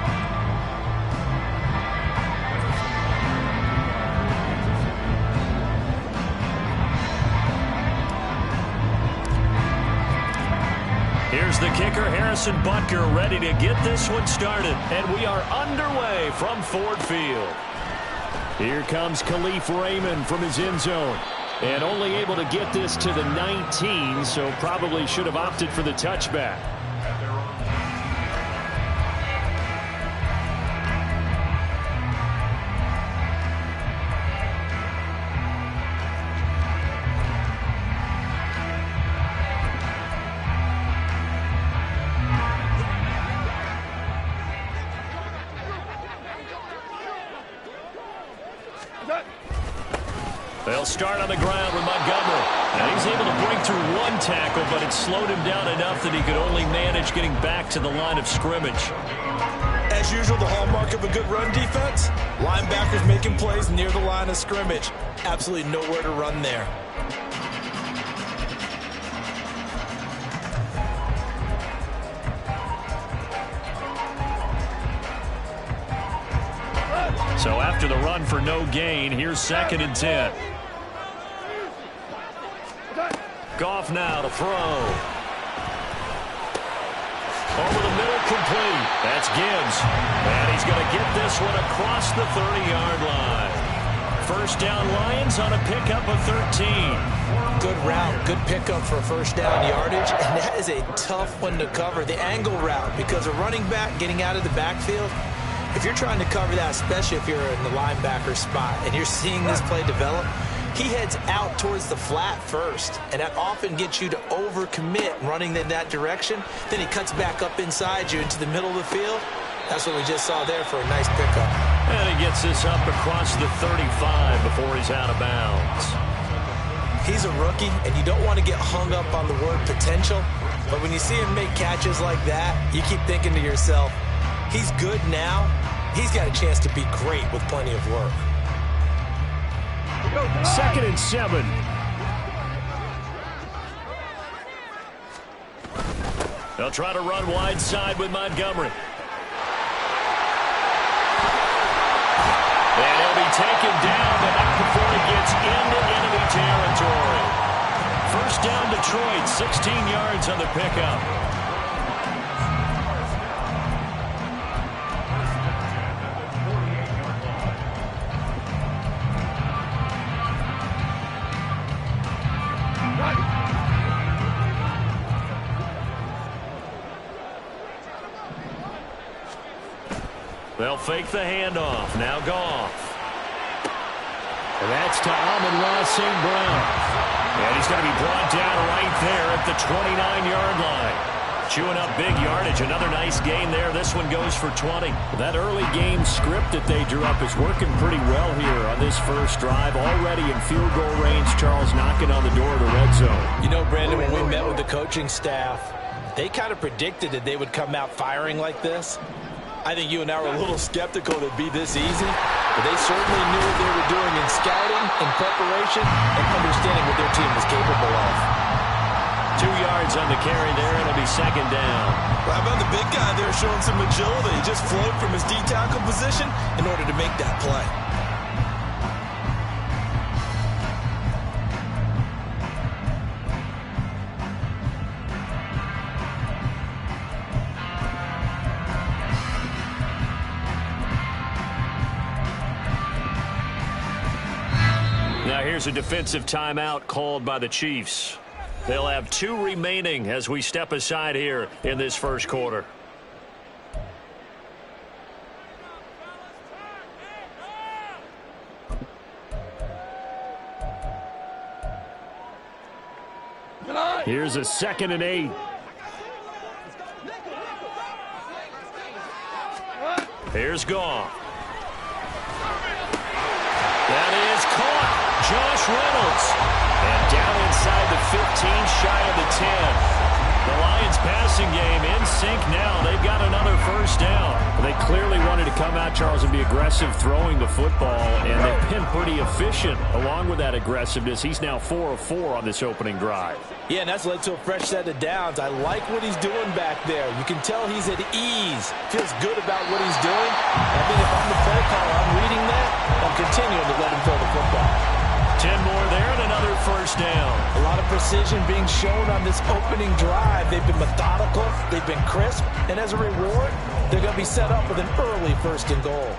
Here's the kicker, Harrison Butker, ready to get this one started. And we are underway from Ford Field. Here comes Khalif Raymond from his end zone. And only able to get this to the 19, so probably should have opted for the touchback. They'll start on the ground with Montgomery. And he's able to break through one tackle, but it slowed him down enough that he could only manage getting back to the line of scrimmage.
As usual, the hallmark of a good run defense, linebackers making plays near the line of scrimmage. Absolutely nowhere to run there.
So after the run for no gain, here's 2nd and 10. Goff now to throw. Over the middle, complete. That's Gibbs. And he's going to get this one across the 30-yard line. First down, Lions on a pickup of 13.
Good route, good pickup for first down yardage, and that is a tough one to cover, the angle route, because a running back getting out of the backfield, if you're trying to cover that, especially if you're in the linebacker spot and you're seeing this play develop, he heads out towards the flat first, and that often gets you to overcommit running in that direction. Then he cuts back up inside you into the middle of the field. That's what we just saw there for a nice pickup.
And he gets this up across the 35 before he's out of bounds.
He's a rookie, and you don't want to get hung up on the word potential, but when you see him make catches like that, you keep thinking to yourself, he's good now. He's got a chance to be great with plenty of work.
2nd and 7. They'll try to run wide side with Montgomery. And he'll be taken down, but not before he gets into enemy territory. First down, Detroit, 16 yards on the pickup. They'll fake the handoff. Now Goff. And that's to Amon-Ra St. Brown. And he's going to be brought down right there at the 29-yard line. Chewing up big yardage. Another nice gain there. This one goes for 20. That early game script that they drew up is working pretty well here on this first drive. Already in field goal range, Charles knocking on the door of the red zone.
You know, Brandon, when we met with the coaching staff, they kind of predicted that they would come out firing like this. I think you and I were a little skeptical that it'd be this easy, but they certainly knew what they were doing in scouting, in preparation, and understanding what their team was capable of.
2 yards on the carry there, and it'll be 2nd down.
Well, how about the big guy there showing some agility? He just flowed from his D-tackle position in order to make that play.
Here's a defensive timeout called by the Chiefs. They'll have 2 remaining as we step aside here in this first quarter. Here's a 2nd and 8. Here's Goff. That is caught. Josh Reynolds. And down inside the 15, shy of the 10. The Lions passing game in sync now. They've got another first down. They clearly wanted to come out, Charles, and be aggressive throwing the football, and they've been pretty efficient along with that aggressiveness. He's now 4 of 4 on this opening drive.
Yeah, and that's led to a fresh set of downs. I like what he's doing back there. You can tell he's at ease. Feels good about what he's doing. I think if I'm the play caller, I'm reading that. I'm continuing to let him throw the football.
10 more there and another first down.
A lot of precision being shown on this opening drive. They've been methodical. They've been crisp. And as a reward, they're going to be set up with an early 1st and goal.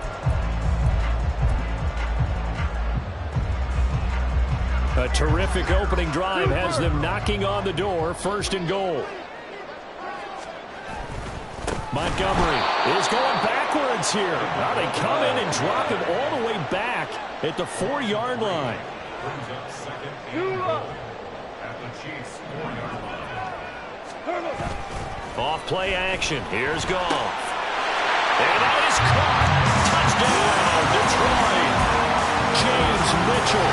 A terrific opening drive has them knocking on the door. 1st and goal. Montgomery is going backwards here. Now they come in and drop him all the way back at the 4-yard line.
Brings up 2nd and goal at the Chiefs' 4-yard line.
Off play action. Here's Goff. And that is caught. Touchdown, Detroit. James Mitchell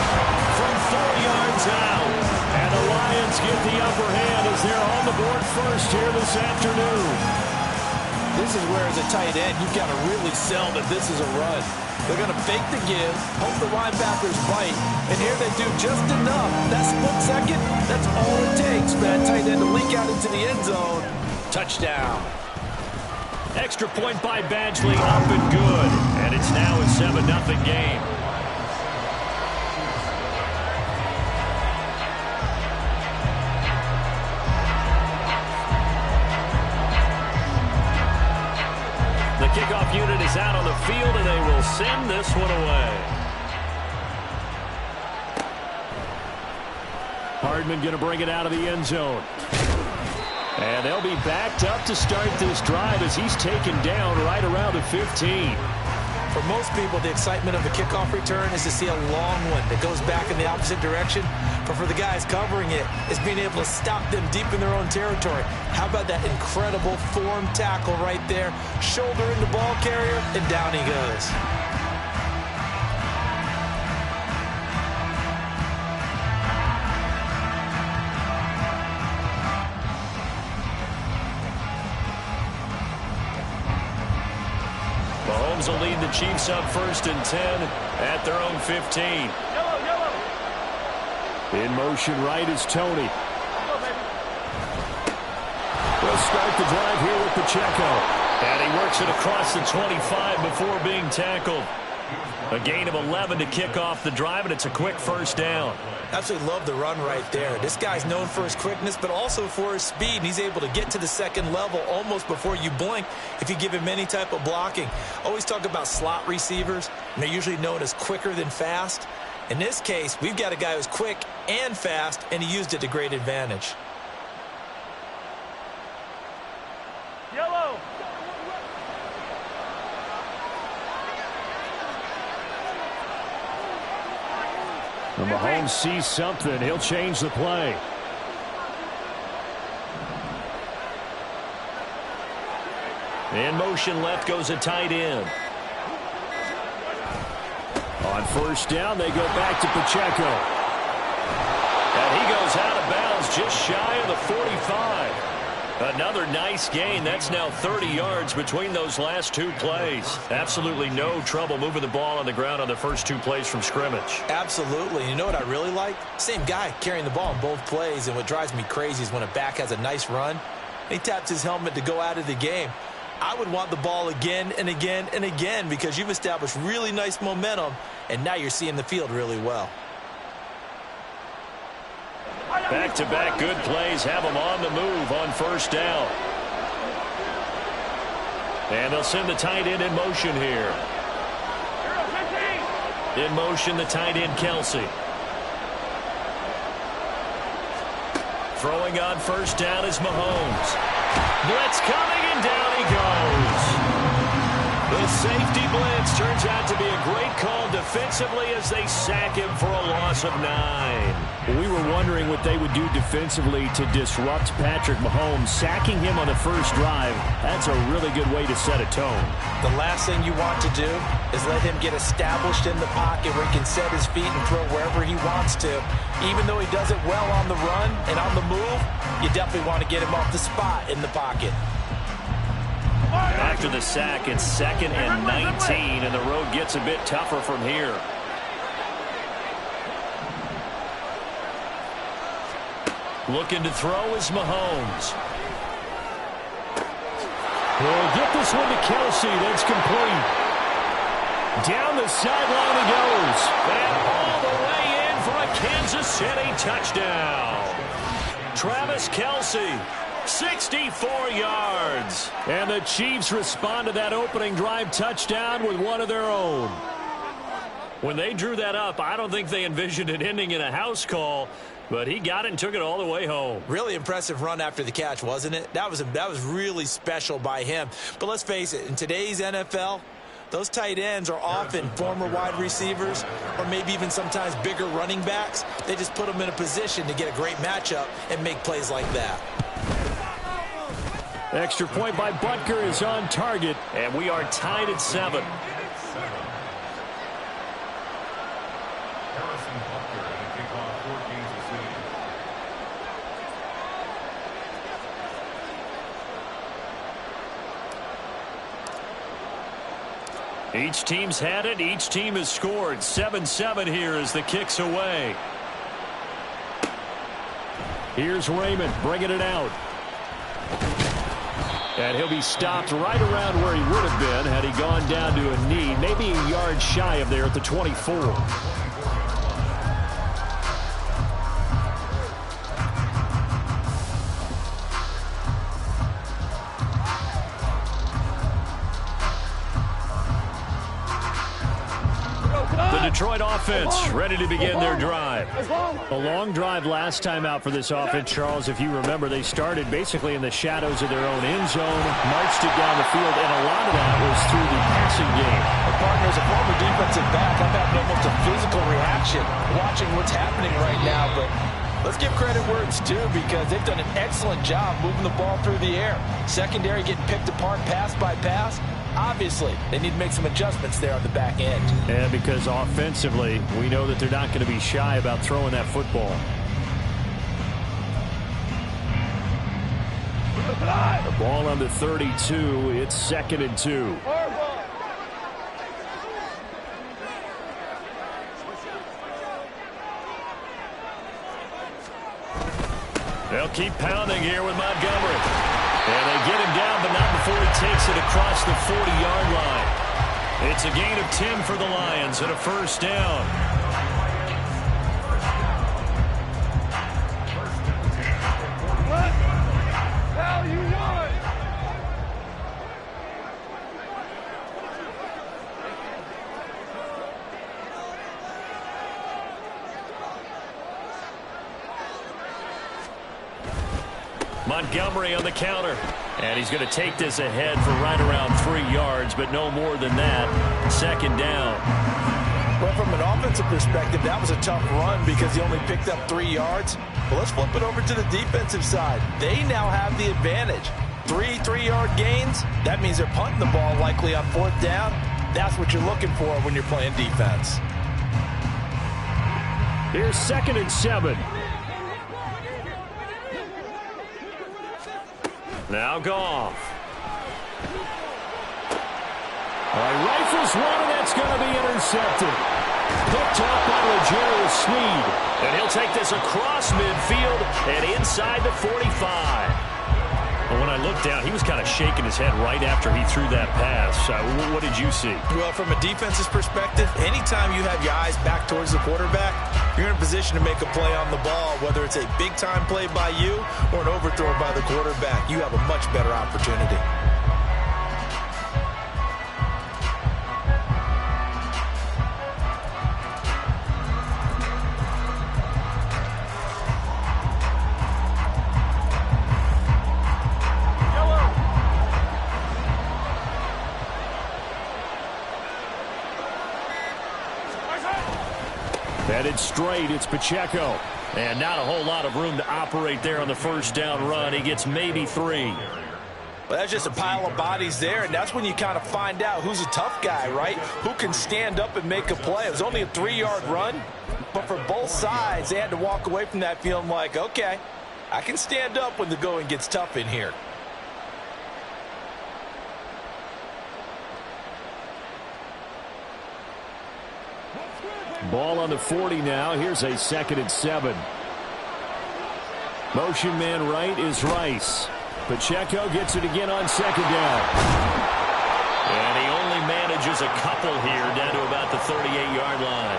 from yards out. And the Lions get the upper hand as they're on the board first here this afternoon.
This is where, as a tight end, you've got to really sell that this is a run. They're going to fake the give, hope the linebackers bite, and here they do just enough. That split second, that's all it takes for that tight end to leak out into the end zone. Touchdown.
Extra point by Badgley, up and good. And it's now a 7-0 game. The kickoff unit is out on the field, and they will send this one away. Hardman going to bring it out of the end zone. And they'll be backed up to start this drive as he's taken down right around the 15.
For most people, the excitement of the kickoff return is to see a long one that goes back in the opposite direction. But for the guys covering it, it's being able to stop them deep in their own territory. How about that incredible form tackle right there? Shoulder in the ball carrier, and down he goes.
Mahomes will lead the Chiefs up 1st and 10 at their own 15. In motion right is Tony. We'll start the drive here with Pacheco. And he works it across the 25 before being tackled. A gain of 11 to kick off the drive, and it's a quick first down.
Absolutely love the run right there. This guy's known for his quickness, but also for his speed. And he's able to get to the second level almost before you blink if you give him any type of blocking. Always talk about slot receivers, and they're usually known as quicker than fast. In this case, we've got a guy who's quick and fast, and he used it to great advantage.
Yellow.
When Mahomes sees something, he'll change the play. In motion left goes a tight end. On first down, they go back to Pacheco. And he goes out of bounds just shy of the 45. Another nice gain. That's now 30 yards between those last two plays. Absolutely no trouble moving the ball on the ground on the first two plays from scrimmage.
Absolutely. You know what I really like? Same guy carrying the ball in both plays, and what drives me crazy is when a back has a nice run, he taps his helmet to go out of the game. I would want the ball again and again and again because you've established really nice momentum, and now you're seeing the field really well.
Back-to-back good plays have them on the move on first down. And they'll send the tight end in motion here. In motion, the tight end, Kelsey. Throwing on first down is Mahomes. Blitz coming, and down he goes. The safety blitz turns out to be a great call defensively as they sack him for a loss of 9. We were wondering what they would do defensively to disrupt Patrick Mahomes. Sacking him on the first drive, that's a really good way to set a tone.
The last thing you want to do is let him get established in the pocket where he can set his feet and throw wherever he wants to. Even though he does it well on the run and on the move, you definitely want to get him off the spot in the pocket.
After the sack, it's 2nd and 19, and the road gets a bit tougher from here. Looking to throw is Mahomes. We'll get this one to Kelsey. That's complete. Down the sideline he goes. And all the way in for a Kansas City touchdown. Travis Kelce. 64 yards. And the Chiefs respond to that opening drive touchdown with one of their own. When they drew that up, I don't think they envisioned it ending in a house call, but he got it and took it all the way home.
Really impressive run after the catch, wasn't it? That was really special by him. But let's face it, in today's NFL, those tight ends are often former wide receivers or maybe even sometimes bigger running backs. They just put them in a position to get a great matchup and make plays like that.
Extra point by Butker is on target, and we are tied at 7.
Harrison Butker, the kickoff
Each team's had it. Each team has scored. 7-7 here as the kick's away. Here's Raymond bringing it out. And he'll be stopped right around where he would have been had he gone down to a knee, maybe a yard shy of there at the 24. Detroit offense ready to begin their drive. A long drive last time out for this offense, Charles. If you remember, they started basically in the shadows of their own end zone, marched it down the field, and a lot of that was through the passing game.
Partner, as a former defensive back, I'm having almost a physical reaction watching what's happening right now, but let's give credit where it's due because they've done an excellent job moving the ball through the air. Secondary getting picked apart pass by pass. Obviously, they need to make some adjustments there on the back end.
And because offensively, we know that they're not going to be shy about throwing that football. The ball on the 32. It's 2nd and 2. They'll keep pounding here with Montgomery. And they get him down, but not before he takes it across the 40-yard line. It's a gain of 10 for the Lions and a first down.
What the hell you want?
Montgomery on the counter. And he's going to take this ahead for right around 3 yards, but no more than that. 2nd down.
Well, from an offensive perspective, that was a tough run because he only picked up 3 yards. Well, let's flip it over to the defensive side. They now have the advantage. 3 3-yard gains. That means they're punting the ball likely on 4th down. That's what you're looking for when you're playing defense.
Here's 2nd and 7. Now Goff. Rifles one, and that's going to be intercepted. Picked off by L'Jarius Sneed. And he'll take this across midfield and inside the 45. But when I looked down, he was kind of shaking his head right after he threw that pass. What did you see?
Well, from a defense's perspective, anytime you have your eyes back towards the quarterback, you're in a position to make a play on the ball, whether it's a big-time play by you or an overthrow by the quarterback. You have a much better opportunity.
Headed straight, it's Pacheco. And not a whole lot of room to operate there on the first down run. He gets maybe 3.
Well, that's just a pile of bodies there, and that's when you kind of find out who's a tough guy, right? Who can stand up and make a play. It was only a 3-yard run, but for both sides, they had to walk away from that feeling like, okay, I can stand up when the going gets tough in here.
Ball on the 40 now. Here's a 2nd and 7. Motion man right is Rice. Pacheco gets it again on 2nd down. And he only manages a couple here down to about the 38-yard line.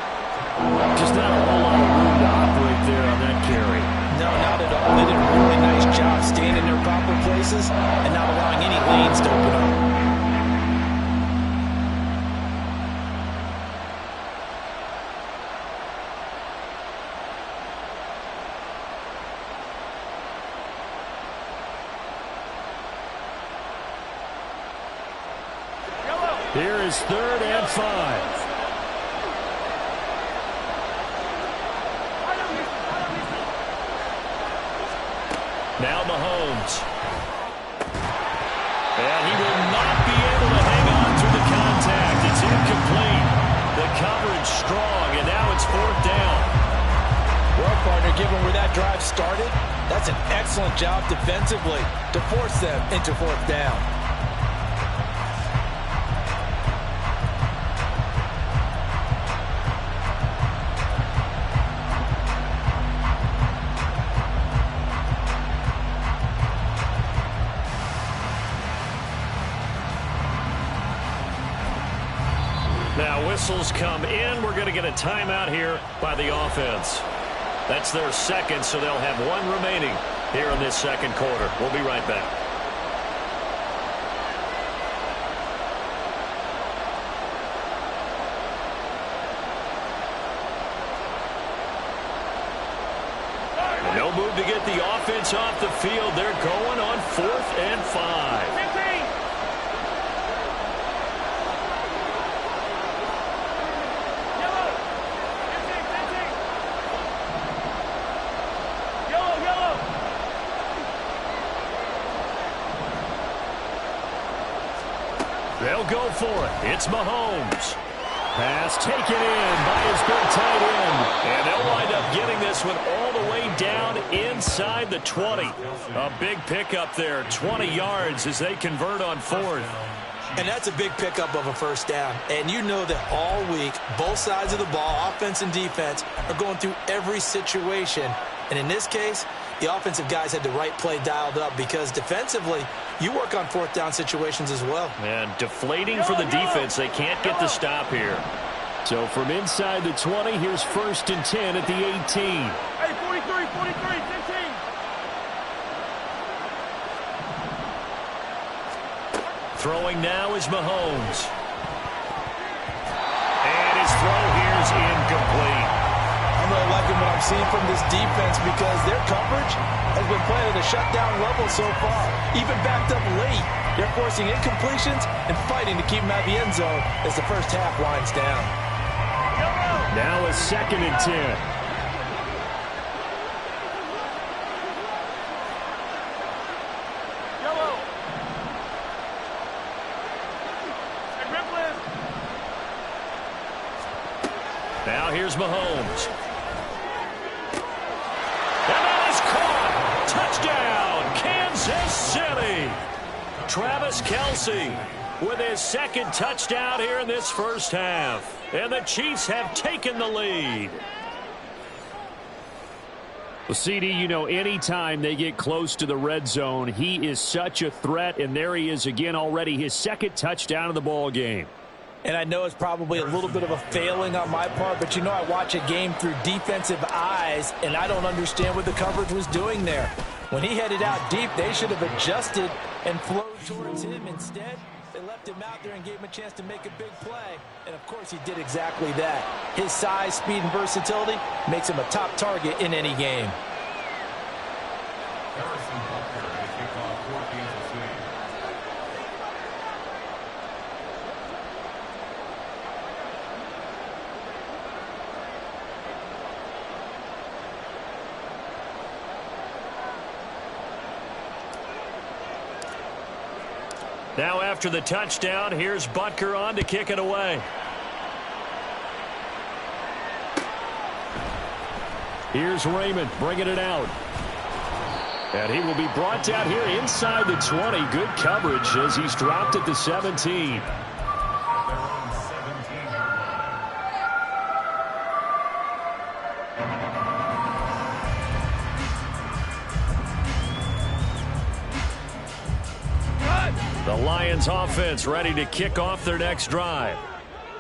Just not a whole lot of room to operate there on that carry.
No, not at all. They did a really nice job staying in their proper places and not allowing any lanes to open up.
Here is 3rd and 5. Now Mahomes. And he will not be able to hang on through the contact. It's incomplete. The coverage strong, and now it's 4th down.
Well, partner, given where that drive started, that's an excellent job defensively to force them into 4th down.
whistles come in. We're going to get a timeout here by the offense. That's their second, so they'll have one remaining here in this second quarter. We'll be right back. No move to get the offense off the field. They're going on 4th and 5.
15. Yellow. 15. Yellow.
They'll go for it. It's Mahomes. Pass taken in by his big tight end. And they'll wind up getting this one all the way down inside the 20. A big pickup there, 20 yards as they convert on 4th.
And that's a big pickup of a first down. And you know that all week, both sides of the ball, offense and defense, are going through every situation. And in this case, the offensive guys had the right play dialed up because defensively, you work on 4th down situations as well.
And deflating for the defense. They can't get the stop here. So from inside the 20, here's 1st and 10 at the 18.
Hey, 43, 15.
Throwing now is Mahomes. And his throw here is incomplete.
I'm really liking what I'm seeing from this defense because their coverage has been playing at a shutdown level so far. Even backed up late, they're forcing incompletions and fighting to keep them out of the end zone as the first half winds down.
Now a 2nd and 10.
Yellow. Hey, Ripley.
Now here's Mahomes. And that is caught. Touchdown, Kansas City. Travis Kelce with his 2nd touchdown here in this first half. And the Chiefs have taken the lead. Well, CD, you know, anytime they get close to the red zone, he is such a threat. And there he is again already, his 2nd touchdown of the ball game.
And I know it's probably a little bit of a failing on my part, but you know I watch a game through defensive eyes, and I don't understand what the coverage was doing there. When he headed out deep, they should have adjusted and flowed towards him. Instead, they left him out there and gave him a chance to make a big play. And, of course, he did exactly that. His size, speed, and versatility makes him a top target in any game.
Harrison Butker to kick off for Kansas City.
Now after the touchdown, here's Butker on to kick it away. Here's Raymond bringing it out. And he will be brought down here inside the 20. Good coverage as he's dropped at the 17. The Lions offense ready to kick off their next drive.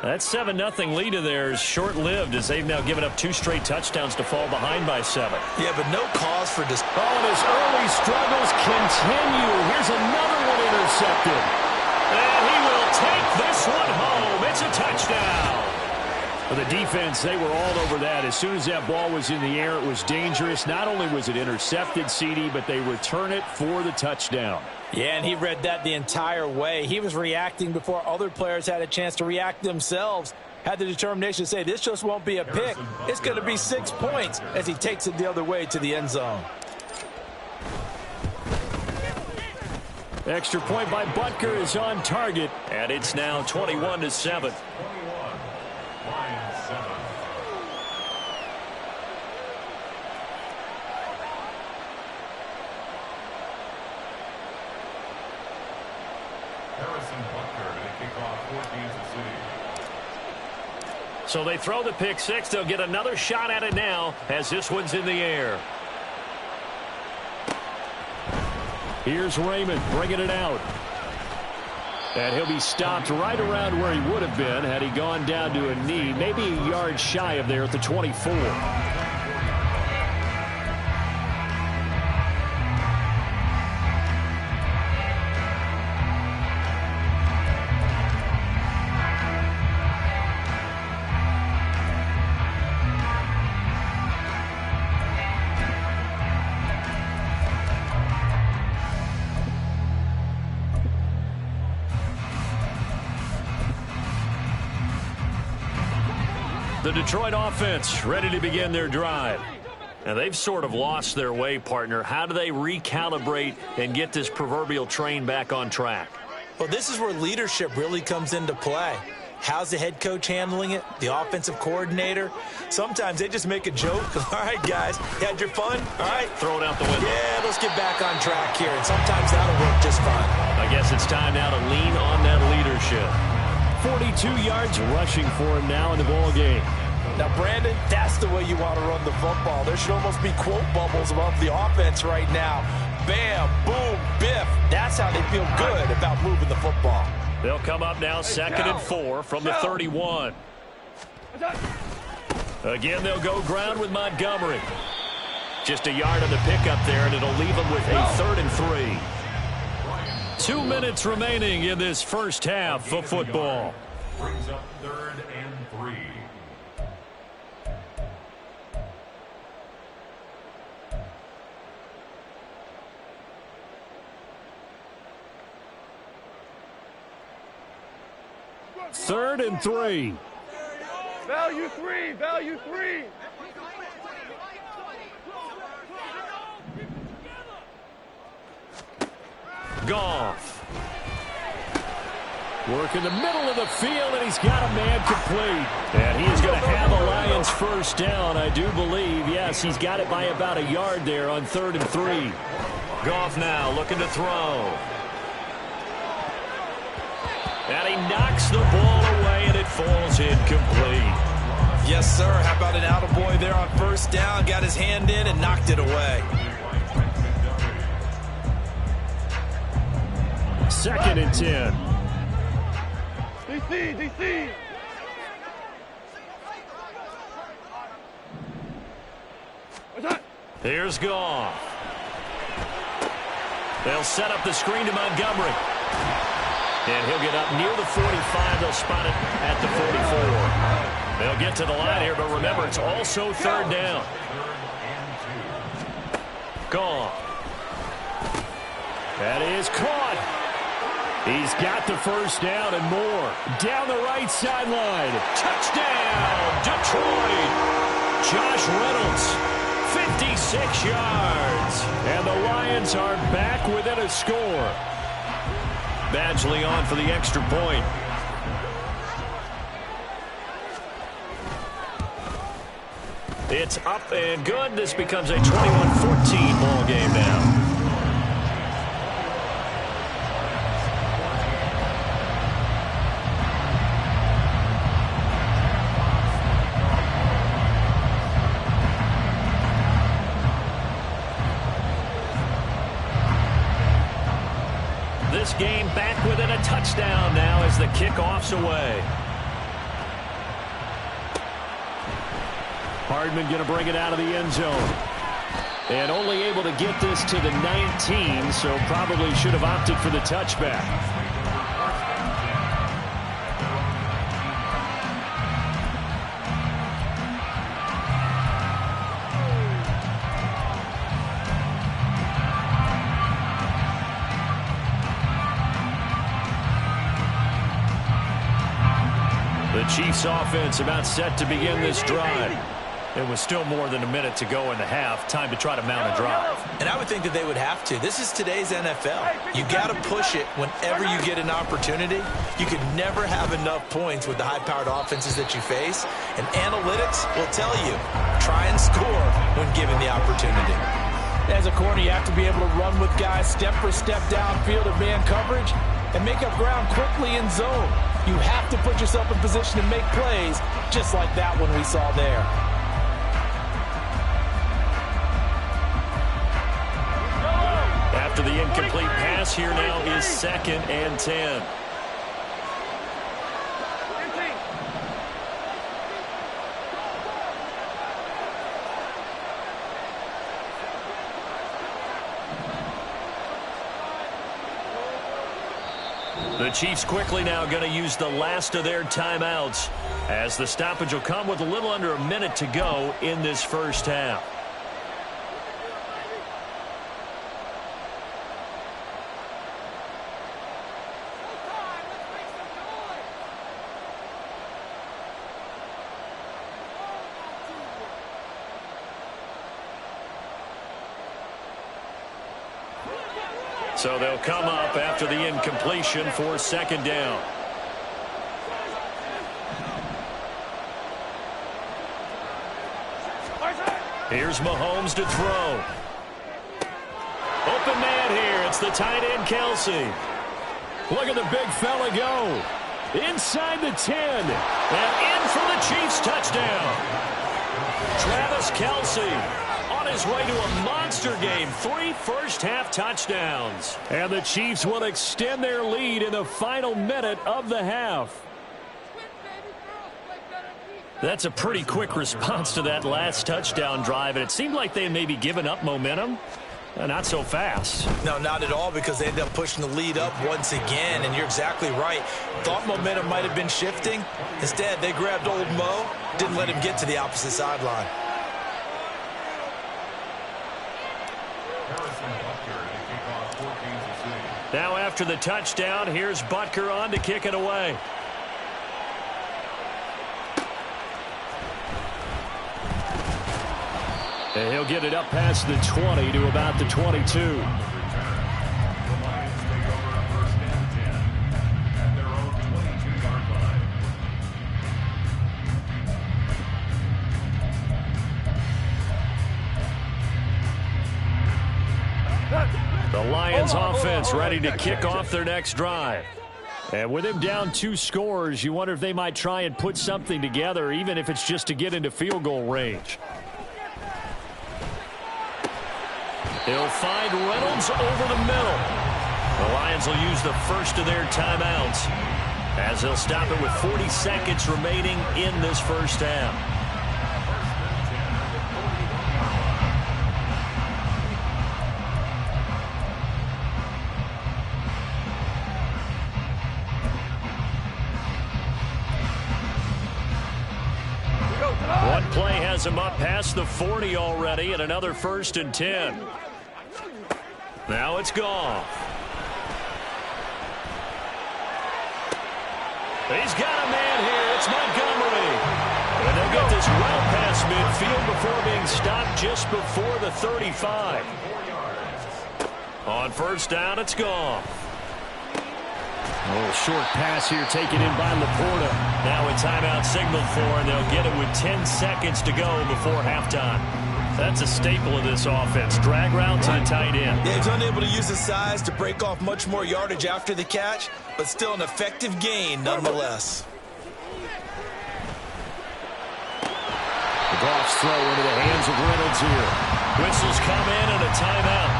That 7-0 lead of theirs short-lived as they've now given up 2 straight touchdowns to fall behind by 7.
Yeah, but no cause for this.
Oh, and his early struggles continue. Here's another one intercepted. And he will take this one home. It's a touchdown. For the defense, they were all over that. As soon as that ball was in the air, it was dangerous. Not only was it intercepted, CD, but they return it for the touchdown.
Yeah, and he read that the entire way. He was reacting before other players had a chance to react themselves. Had the determination to say, this just won't be a pick. It's going to be 6 points as he takes it the other way to the end zone.
Extra point by Butker is on target, and it's now 21-7.
Lions 7. Harrison Butker to kick off for Kansas City.
So they throw the pick six. They'll get another shot at it now as this one's in the air. Here's Raymond bringing it out. And he'll be stopped right around where he would have been had he gone down to a knee, maybe a yard shy of there at the 24. The Detroit offense ready to begin their drive. And they've sort of lost their way, partner. How do they recalibrate and get this proverbial train back on track?
Well, this is where leadership really comes into play. How's the head coach handling it? The offensive coordinator? Sometimes they just make a joke. All right, guys, you had your fun? All right.
Throw it out the window.
Yeah, let's get back on track here. And sometimes that'll work just fine.
I guess it's time now to lean on that leadership. 42 yards rushing for him now in the ball game.
Now, Brandon, that's the way you want to run the football. There should almost be quote bubbles above the offense right now. Bam, boom, biff. That's how they feel good about moving the football.
They'll come up now 2nd and 4 from the 31. Again, they'll go ground with Montgomery. Just a yard on the pickup there, and it'll leave them with a 3rd and 3. 2 minutes remaining in this first half of football.
Brings up 3rd and 3.
Third and 3.
Value 3, value 3.
Goff. Work in the middle of the field, and he's got a man complete. And he is going to have a Lions first down, I do believe. Yes, he's got it by about a yard there on 3rd and 3. Goff now looking to throw. And he knocks the ball away, and it falls incomplete.
Yes, sir. How about an attaboy there on first down? Got his hand in and knocked it away.
2nd and 10.
DC.
Here's Goff. They'll set up the screen to Montgomery. And he'll get up near the 45. They'll spot it at the 44. They'll get to the line here, but remember, it's also 3rd down. Goff. That is caught. He's got the first down and more. Down the right sideline. Touchdown, Detroit. Josh Reynolds, 56 yards. And the Lions are back within a score. Badgley on for the extra point. It's up and good. This becomes a 21-14 ball game now. This game back within a touchdown now as the kickoff's away. Hardman going to bring it out of the end zone. And only able to get this to the 19, so probably should have opted for the touchback. The Chiefs offense about set to begin this drive. It was still more than a minute to go in the half. Time to try to mount a drive.
And I would think that they would have to. This is today's NFL. You got to push it whenever you get an opportunity. You can never have enough points with the high-powered offenses that you face. And analytics will tell you, try and score when given the opportunity.
As a corner, you have to be able to run with guys step for step downfield in man coverage and make up ground quickly in zone. You have to put yourself in position to make plays, just like that one we saw there.
After the incomplete pass, here now is 2nd and 10. The Chiefs quickly now going to use the last of their timeouts, as the stoppage will come with a little under a minute to go in this first half. So they'll come up after the incompletion for second down. Here's Mahomes to throw. Open man here. It's the tight end, Kelce. Look at the big fella go. Inside the 10. And in for the Chiefs touchdown. Travis Kelce. On his way to a monster game, 3 first-half touchdowns. And the Chiefs will extend their lead in the final minute of the half. That's a pretty quick response to that last touchdown drive, and it seemed like they had maybe given up momentum. Not so fast.
No, not at all, because they ended up pushing the lead up once again, and you're exactly right. Thought momentum might have been shifting. Instead, they grabbed old Mo, didn't let him get to the opposite sideline.
Now after the touchdown, here's Butker on to kick it away. And he'll get it up past the 20 to about the 22. The Lions offense ready to kick off their next drive. And with him down 2 scores, you wonder if they might try and put something together, even if it's just to get into field goal range. They'll find Reynolds over the middle. The Lions will use the first of their timeouts, as they'll stop it with 40 seconds remaining in this first half. One play has him up past the 40 already, and another 1st and 10. Now it's Goff. He's got a man here. It's Montgomery. And they'll get this well past midfield before being stopped just before the 35. On first down, it's Goff. A little short pass here taken in by Laporta. Now a timeout signaled for, and they'll get it with 10 seconds to go before halftime. That's a staple of this offense. Drag route to the tight end.
Yeah, he's unable to use his size to break off much more yardage after the catch, but still an effective gain nonetheless.
The Goff's throw into the hands of Reynolds here. Whistles come in and a timeout.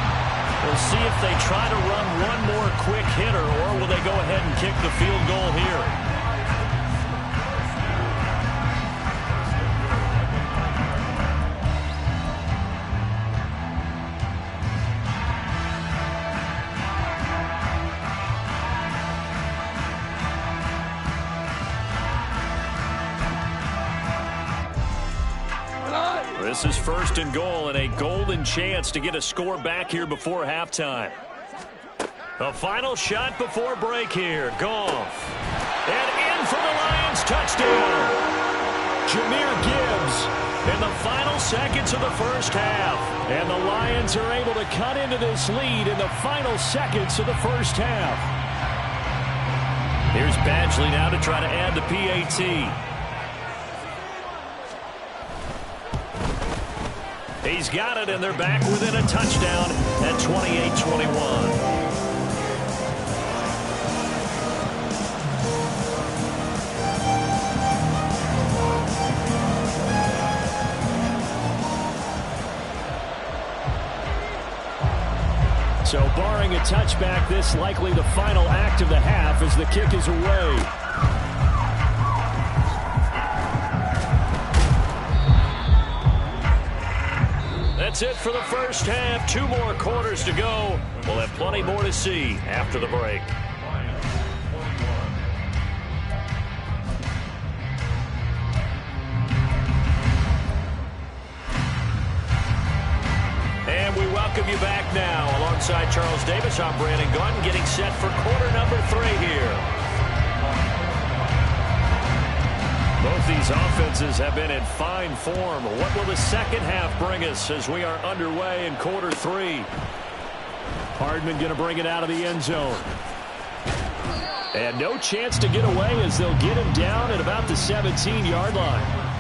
We'll see if they try to run one more quick hitter, or will they go ahead and kick the field goal here. This is 1st and goal, and a golden chance to get a score back here before halftime. A final shot before break here. Goff. And in for the Lions touchdown. Jahmyr Gibbs in the final seconds of the first half. And the Lions are able to cut into this lead in the final seconds of the first half. Here's Badgley now to try to add the PAT. He's got it, and they're back within a touchdown at 28-21. So barring a touchback, this likely the final act of the half as the kick is away. That's it for the first half. 2 more quarters to go. We'll have plenty more to see after the break. welcome you back now. Alongside Charles Davis, I'm Brandon Gaudin, getting set for quarter number 3 here. Both these offenses have been in fine form. What will the second half bring us as we are underway in quarter 3? Hardman going to bring it out of the end zone. And no chance to get away as they'll get him down at about the 17-yard line.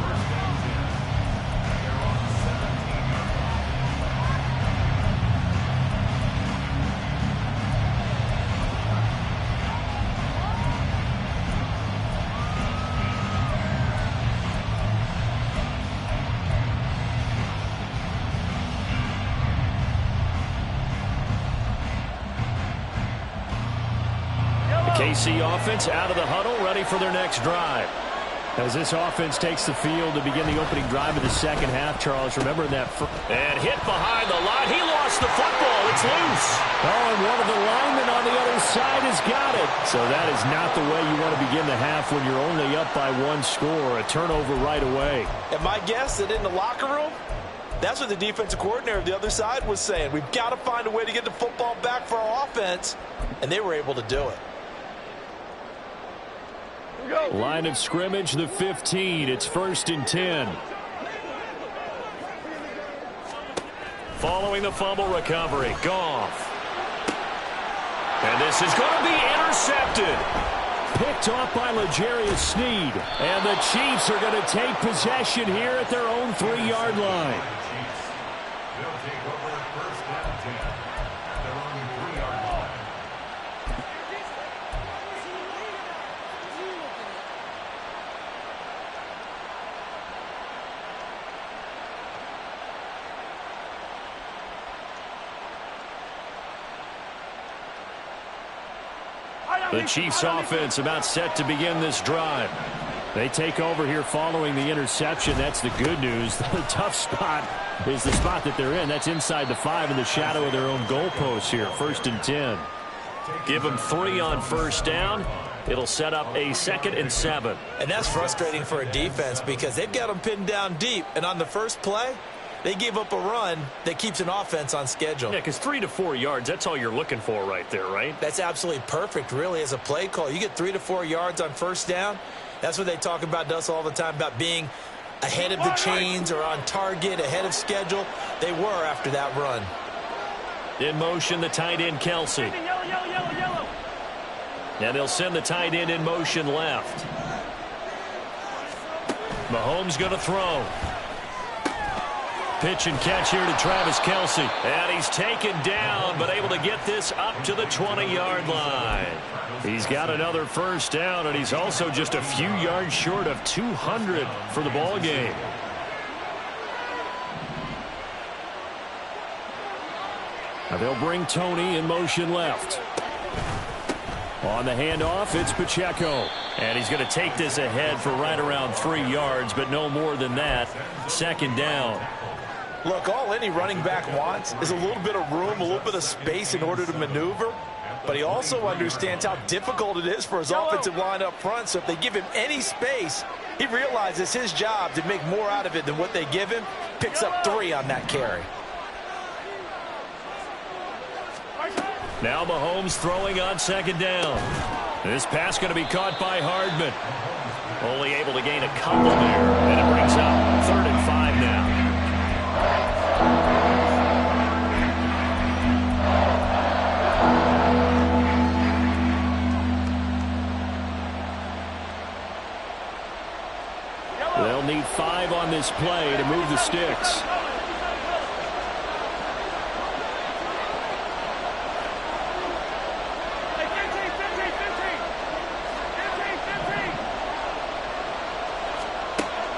KC offense out of the huddle, ready for their next drive. As this offense takes the field to begin the opening drive of the second half, Charles, remember that. And hit behind the line. He lost the football. It's loose. Oh, and one of the linemen on the other side has got it. So that is not the way you want to begin the half when you're only up by 1 score. A turnover right away.
And my guess that in the locker room, that's what the defensive coordinator of the other side was saying. We've got to find a way to get the football back for our offense. And they were able to do it.
Line of scrimmage, the 15. It's 1st and 10. Following the fumble recovery, Goff. And this is going to be intercepted. Picked off by L'Jarius Sneed. And the Chiefs are going to take possession here at their own 3-yard line.
They'll take over 1st and 10 at their own 3-yard line.
The Chiefs offense about set to begin this drive. They take over here following the interception. That's the good news. The tough spot is the spot that they're in. That's inside the 5 in the shadow of their own goalpost here. 1st and 10. Give them 3 on 1st down. It'll set up a 2nd and 7.
And that's frustrating for a defense because they've got them pinned down deep. And on the first play, they gave up a run that keeps an offense on schedule.
Yeah, because 3 to 4 yards, that's all you're looking for right there, right?
That's absolutely perfect, really, as a play call. You get 3 to 4 yards on 1st down. That's what they talk about us all the time, about being ahead of the chains or on target, ahead of schedule. They were after that run.
In motion, the tight end, Kelsey. And they'll send the tight end in motion left. Mahomes going to throw. Pitch and catch here to Travis Kelce. And he's taken down, but able to get this up to the 20-yard line. He's got another 1st down, and he's also just a few yards short of 200 for the ball game. Now they'll bring Tony in motion left. On the handoff, it's Pacheco. And he's going to take this ahead for right around 3 yards, but no more than that. 2nd down.
Look, all any running back wants is a little bit of room, a little bit of space in order to maneuver. But he also understands how difficult it is for his offensive line up front. So if they give him any space, he realizes his job to make more out of it than what they give him. Picks up 3 on that carry.
Now Mahomes throwing on 2nd down. This pass going to be caught by Hardman. Only able to gain a couple there. And it brings up 3rd and 5 now. They'll need 5 on this play to move the sticks.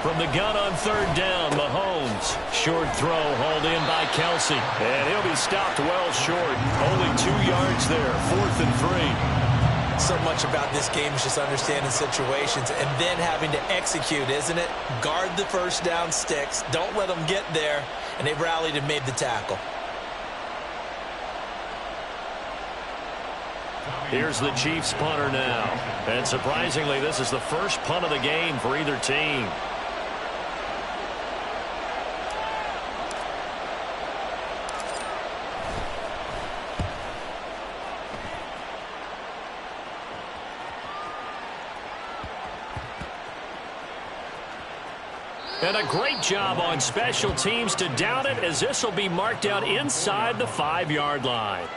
From the gun on 3rd down, Mahomes. Short throw hauled in by Kelsey. And he'll be stopped well short. Only 2 yards there. 4th and 3.
So much about this game is just understanding situations and then having to execute, isn't it? Guard the 1st down sticks. Don't let them get there. And they rallied and made the tackle.
Here's the Chiefs punter now. And surprisingly, this is the first punt of the game for either team. And a great job on special teams to down it, as this will be marked out inside the 5-yard line.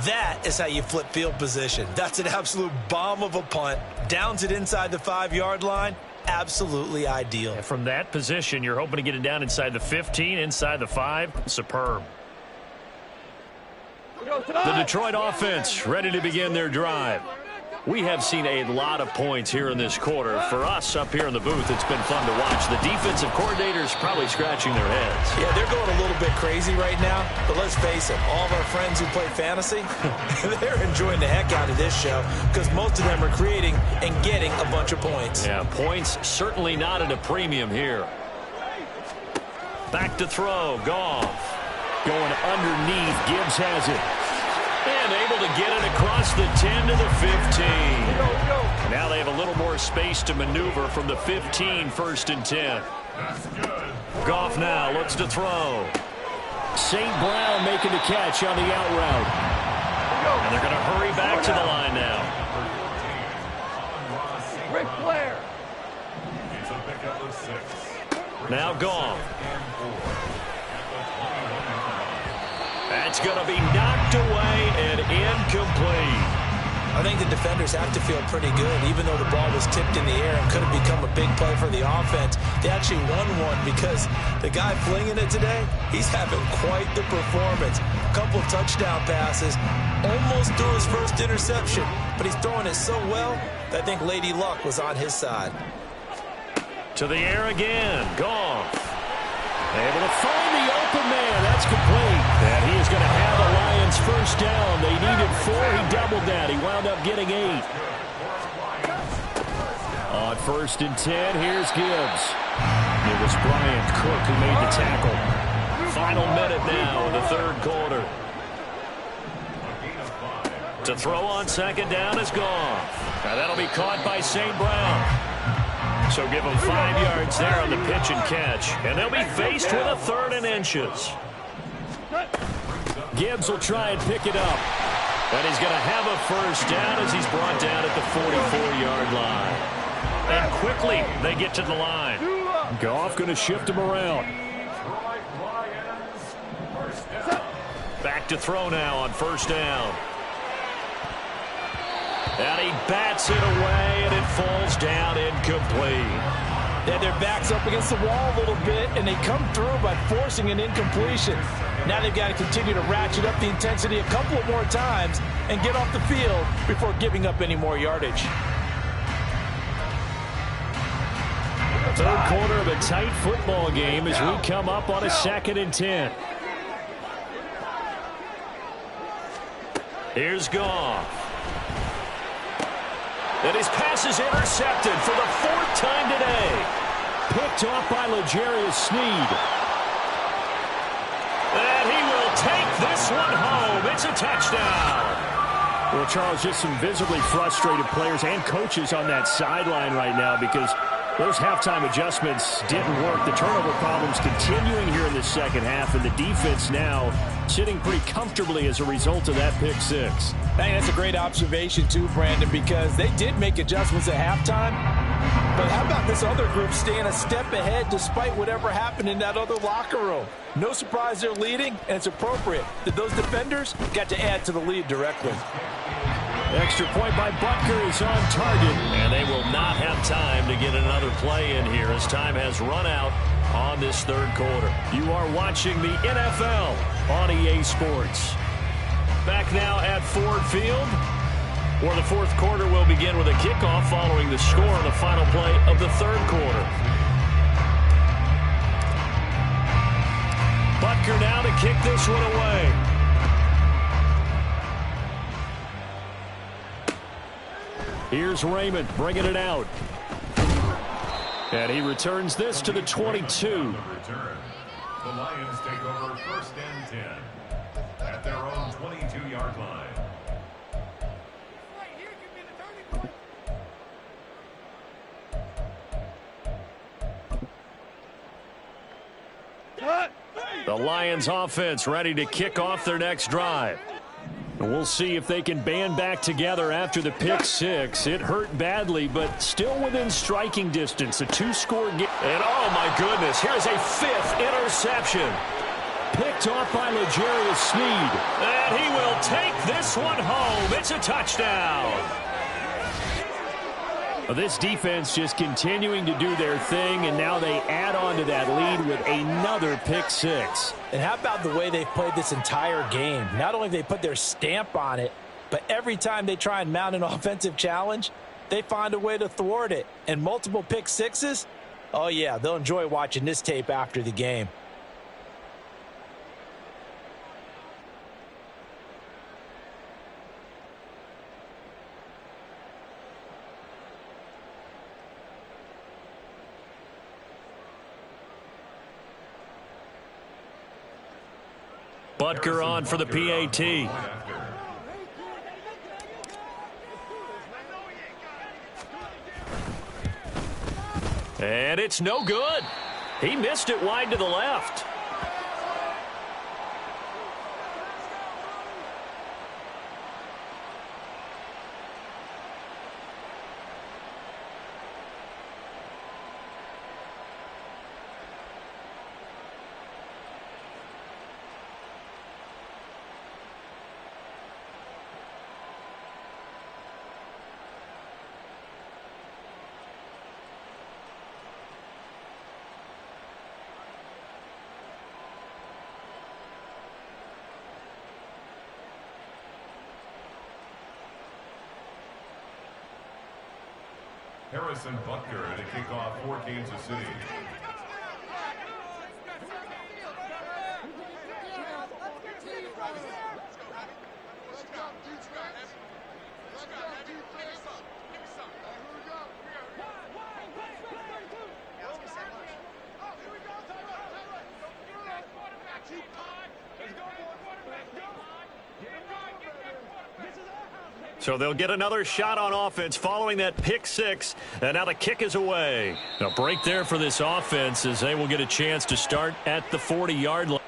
That is how you flip field position. That's an absolute bomb of a punt. Downs it inside the 5-yard line. Absolutely ideal.
And from that position, you're hoping to get it down inside the 15, inside the 5. Superb. The Detroit offense ready to begin their drive. We have seen a lot of points here in this quarter. For us up here in the booth, it's been fun to watch. The defensive coordinators probably scratching their heads.
Yeah, they're going a little bit crazy right now, but let's face it, all of our friends who play fantasy, they're enjoying the heck out of this show because most of them are creating and getting a bunch of points.
Yeah, points certainly not at a premium here. Back to throw, Goff. Going underneath, Gibbs has it. And able to get it across the 10 to the 15. Now they have a little more space to maneuver from the 15, 1st and 10. Goff now looks to throw. St. Brown making the catch on the out route. And they're going to hurry back to the line now.
Ric Flair.
Now Goff. That's going to be knocked away and incomplete.
I think the defenders have to feel pretty good, even though the ball was tipped in the air and could have become a big play for the offense. They actually won one because the guy flinging it today, he's having quite the performance. A couple of touchdown passes, almost threw his first interception, but he's throwing it so well that I think Lady Luck was on his side.
To the air again, Goff. Able to find the open man. That's complete. And he is going to have the Lions first down. They needed 4. He doubled that. He wound up getting 8. On 1st and 10, here's Gibbs. It was Bryant Cook who made the tackle. Final minute now in the 3rd quarter. To throw on 2nd down is Goff. Now that'll be caught by St. Brown. So give them 5 yards there on the pitch and catch. And they'll be faced with a 3rd and inches. Gibbs will try and pick it up. And he's going to have a first down as he's brought down at the 44-yard line. And quickly they get to the line. Goff going to shift him around. Back to throw now on 1st down. And he bats it away, and it falls down incomplete.
They had their backs up against the wall a little bit, and they come through by forcing an incompletion. Now they've got to continue to ratchet up the intensity a couple of more times and get off the field before giving up any more yardage.
3rd quarter of a tight football game as we come up on a 2nd and 10. Here's Goff. And his pass is intercepted for the 4th time today. Picked off by L'Jarius Sneed. And he will take this one home. It's a touchdown. Well, Charles, just some visibly frustrated players and coaches on that sideline right now because those halftime adjustments didn't work. The turnover problems continuing here in the 2nd half, and the defense now sitting pretty comfortably as a result of that pick 6.
I think that's a great observation too, Brandon, because they did make adjustments at halftime. But how about this other group staying a step ahead despite whatever happened in that other locker room? No surprise they're leading, and it's appropriate that those defenders got to add to the lead directly.
Extra point by Butker is on target, and they will not have time to get another play in here as time has run out on this 3rd quarter. You are watching the NFL on EA Sports. Back now at Ford Field, where the 4th quarter will begin with a kickoff following the score on the final play of the 3rd quarter. Butker now to kick this one away. Here's Raymond bringing it out. And he returns this to the 22.
The Lions take over 1st and 10 at their own 22-yard line.
The Lions offense ready to kick off their next drive. And we'll see if they can band back together after the pick six. It hurt badly, but still within striking distance. A two-score game. And oh my goodness, here's a fifth interception. Picked off by L'Jarius Sneed. And he will take this one home. It's a touchdown. Well, this defense just continuing to do their thing, and now they add on to that lead with another pick six.
And how about the way they've played this entire game? Not only have they put their stamp on it, but every time they try and mount an offensive challenge, they find a way to thwart it. And multiple pick sixes? Oh, yeah, they'll enjoy watching this tape after the game.
Butker on for the PAT. And it's no good. He missed it wide to the left.
Harrison Butker to kick off for Kansas City.
So they'll get another shot on offense following that pick six. And now the kick is away. A break there for this offense as they will get a chance to start at the 40-yard line.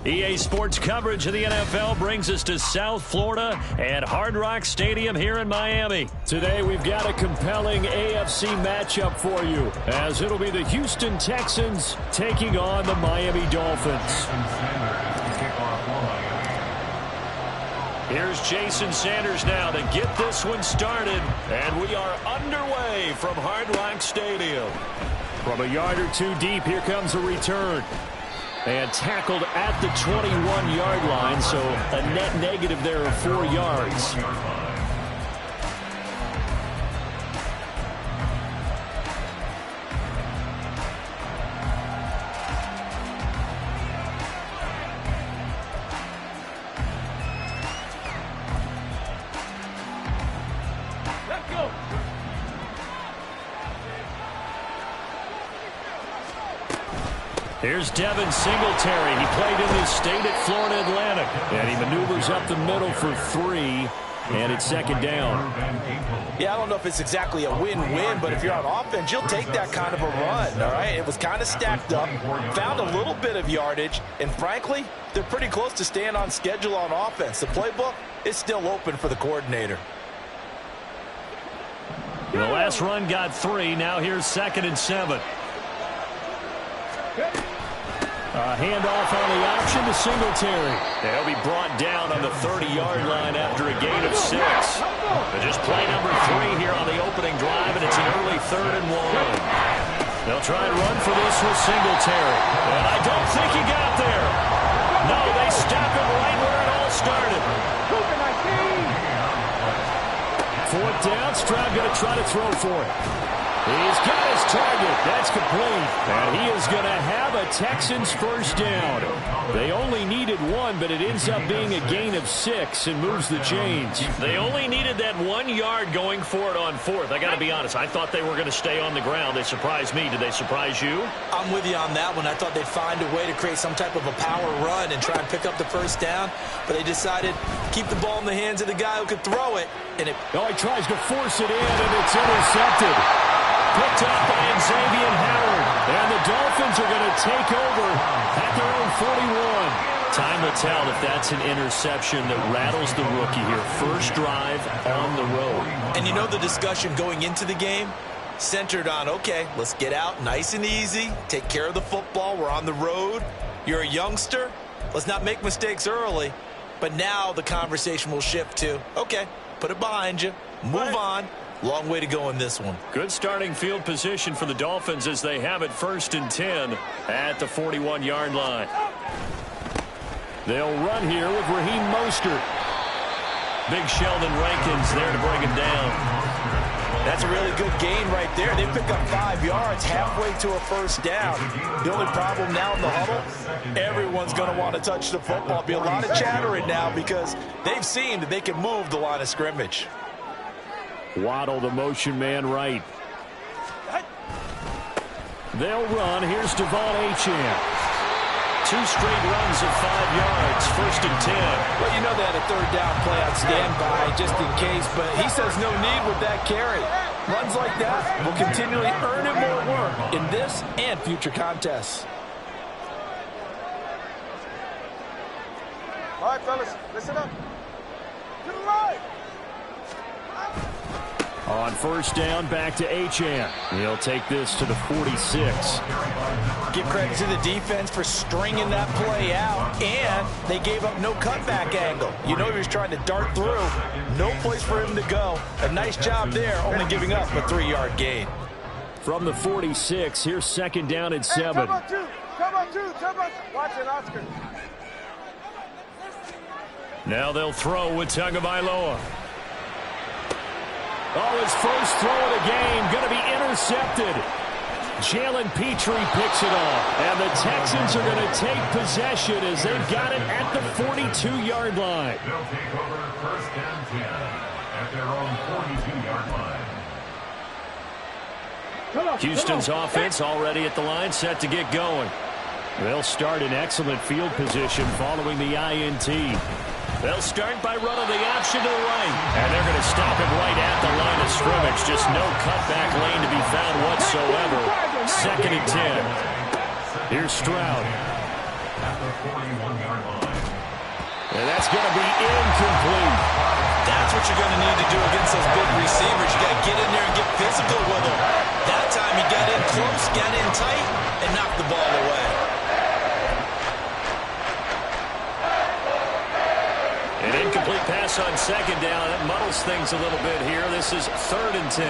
EA Sports coverage of the NFL brings us to South Florida at Hard Rock Stadium here in Miami. Today we've got a compelling AFC matchup for you, as it'll be the Houston Texans taking on the Miami Dolphins. Here's Jason Sanders now to get this one started, and we are underway from Hard Rock Stadium. From a yard or two deep, here comes a return. And tackled at the 21-yard line, so a net negative there of 4 yards.
Let's go.
Here's Devin Singletary. He played in his state at Florida Atlantic. And he maneuvers up the middle for 3. And it's second down.
Yeah, I don't know if it's exactly a win-win, but if you're on offense, you'll take that kind of a run, all right? It was kind of stacked up, found a little bit of yardage, and frankly, they're pretty close to staying on schedule on offense. The playbook is still open for the coordinator.
The last run got 3. Now here's 2nd and 7. A handoff on the option to Singletary. They'll be brought down on the 30-yard line after a gain of 6. But just play number 3 here on the opening drive, and it's an early 3rd and 1. They'll try and run for this with Singletary. And I don't think he got there. No, they stop him right where it all started. 4th down, Stroud going to try to throw for it. He's got his target. That's complete. And he is going to have a Texans first down. They only needed 1, but it ends up being a gain of 6 and moves the chains. They only needed that 1 yard going for it on 4th. I got to be honest. I thought they were going to stay on the ground. They surprised me. Did they surprise you?
I'm with you on that one. I thought they'd find a way to create some type of a power run and try and pick up the first down, but they decided to keep the ball in the hands of the guy who could throw it. And he tries
to force it in, and it's intercepted. Picked up by Xavier Howard. And the Dolphins are going to take over at their own 41. Time will tell if that's an interception that rattles the rookie here. First drive on the road.
And you know the discussion going into the game? Centered on, okay, let's get out nice and easy, take care of the football, we're on the road. You're a youngster, let's not make mistakes early. But now the conversation will shift to, okay, put it behind you, move on. Long way to go in this one.
Good starting field position for the Dolphins as they have it 1st and 10 at the 41-yard line. They'll run here with Raheem Mostert. Big Sheldon Rankins there to bring him down.
That's a really good gain right there. They pick up 5 yards halfway to a first down. The only problem now in the huddle, everyone's going to want to touch the football. Be a lot of chattering now because they've seen that they can move the line of scrimmage.
Waddle, the motion man right. They'll run. Here's Devon Achane. 2 straight runs of 5 yards, 1st and 10.
Well, you know they had a 3rd down play on standby just in case, but he says no need with that carry. Runs like that will continually earn him more work in this and future contests.
All right, fellas, listen up. To the right.
On 1st down, back to Achane. He'll take this to the 46.
Give credit to the defense for stringing that play out, and they gave up no cutback angle. You know he was trying to dart through. No place for him to go. A nice job there, only giving up a 3-yard gain.
From the 46, here's 2nd down and 7.
Hey, come on, two. Watch it, Oscar.
Now they'll throw with Tagovailoa. Oh, his first throw of the game going to be intercepted. Jalen Petrie picks it off. And the Texans are going to take possession as they've got it at the 42-yard line.
They'll take over 1st and 10 at their own 42-yard line.
Houston's offense already at the line, set to get going. They'll start in excellent field position following the INT. They'll start by running the option to the right. And they're going to stop it right at the line of scrimmage. Just no cutback lane to be found whatsoever. 2nd and 10. Here's Stroud.
At the 41-yard line.
And that's going to be incomplete.
That's what you're going to need to do against those big receivers. You got to get in there and get physical with them. That time he got in close, got in tight, and knocked the ball away.
An incomplete pass on 2nd down. That muddles things a little bit here. This is 3rd and 10.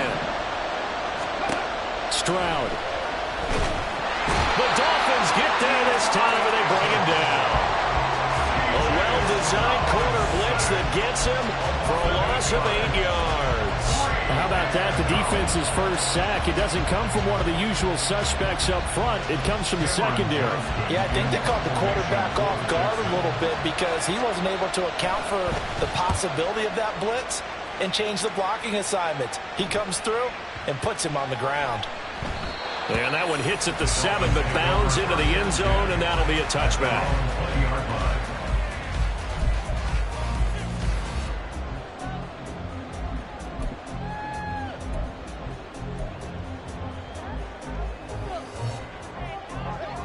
Stroud. The Dolphins get there this time, and they bring him down. A well-designed corner blitz that gets him for a loss of 8 yards. How about that? The defense's first sack. It doesn't come from one of the usual suspects up front. It comes from the secondary.
Yeah, I think they caught the quarterback off guard a little bit because he wasn't able to account for the possibility of that blitz and change the blocking assignment. He comes through and puts him on the ground.
And that one hits at the 7, but bounds into the end zone, and that'll be a touchback.
20-yard line.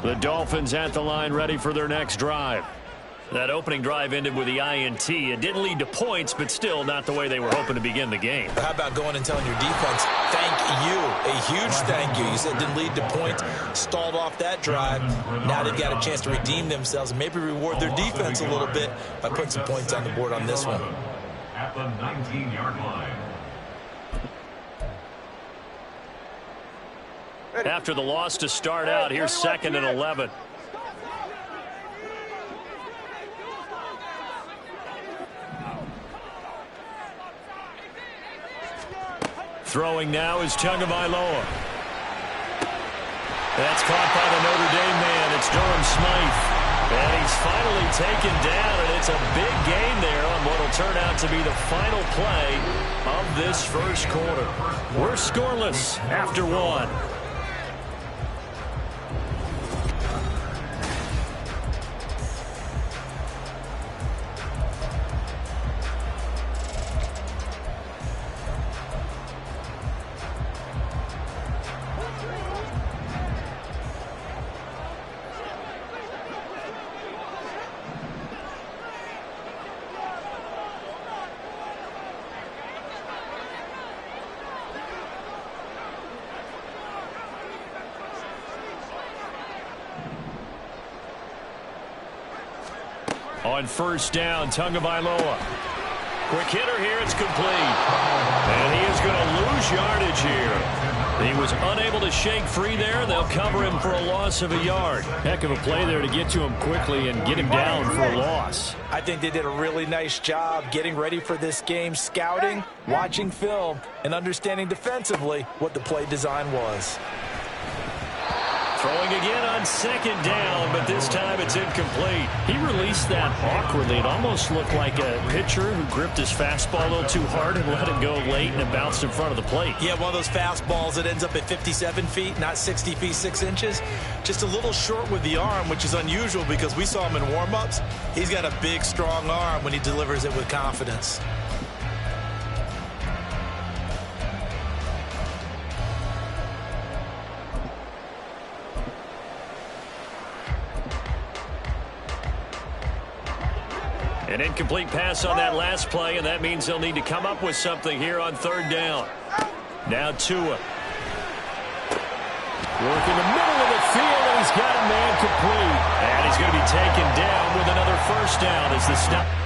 The Dolphins at the line ready for their next drive. That opening drive ended with the INT. It didn't lead to points, but still not the way they were hoping to begin the game.
How about going and telling your defense, thank you, a huge thank you. You said it didn't lead to points, stalled off that drive. Now they've got a chance to redeem themselves and maybe reward their defense a little bit by putting some points on the board on this one.
At the 19-yard line.
After the loss to start out, here's 2nd and 11. Throwing now is Tagovailoa. That's caught by the Notre Dame man. It's Durham Smythe. And he's finally taken down, and it's a big gain there on what will turn out to be the final play of this first quarter. We're scoreless after 1. On first down, Tagovailoa. Quick hitter here, it's complete. And he is going to lose yardage here. He was unable to shake free there. They'll cover him for a loss of a yard. Heck of a play there to get to him quickly and get him down for a loss.
I think they did a really nice job getting ready for this game, scouting, watching film, and understanding defensively what the play design was.
Throwing again on second down, but this time it's incomplete. He released that awkwardly. It almost looked like a pitcher who gripped his fastball a little too hard and let it go late, and it bounced in front of the plate.
Yeah, one of those fastballs that ends up at 57 feet, not 60 feet, 6 inches. Just a little short with the arm, which is unusual because we saw him in warm-ups. He's got a big, strong arm when he delivers it with confidence.
An incomplete pass on that last play, and that means they'll need to come up with something here on third down. Now Tua. Work in the middle of the field, and he's got a man complete. And he's going to be taken down with another first down as the snap.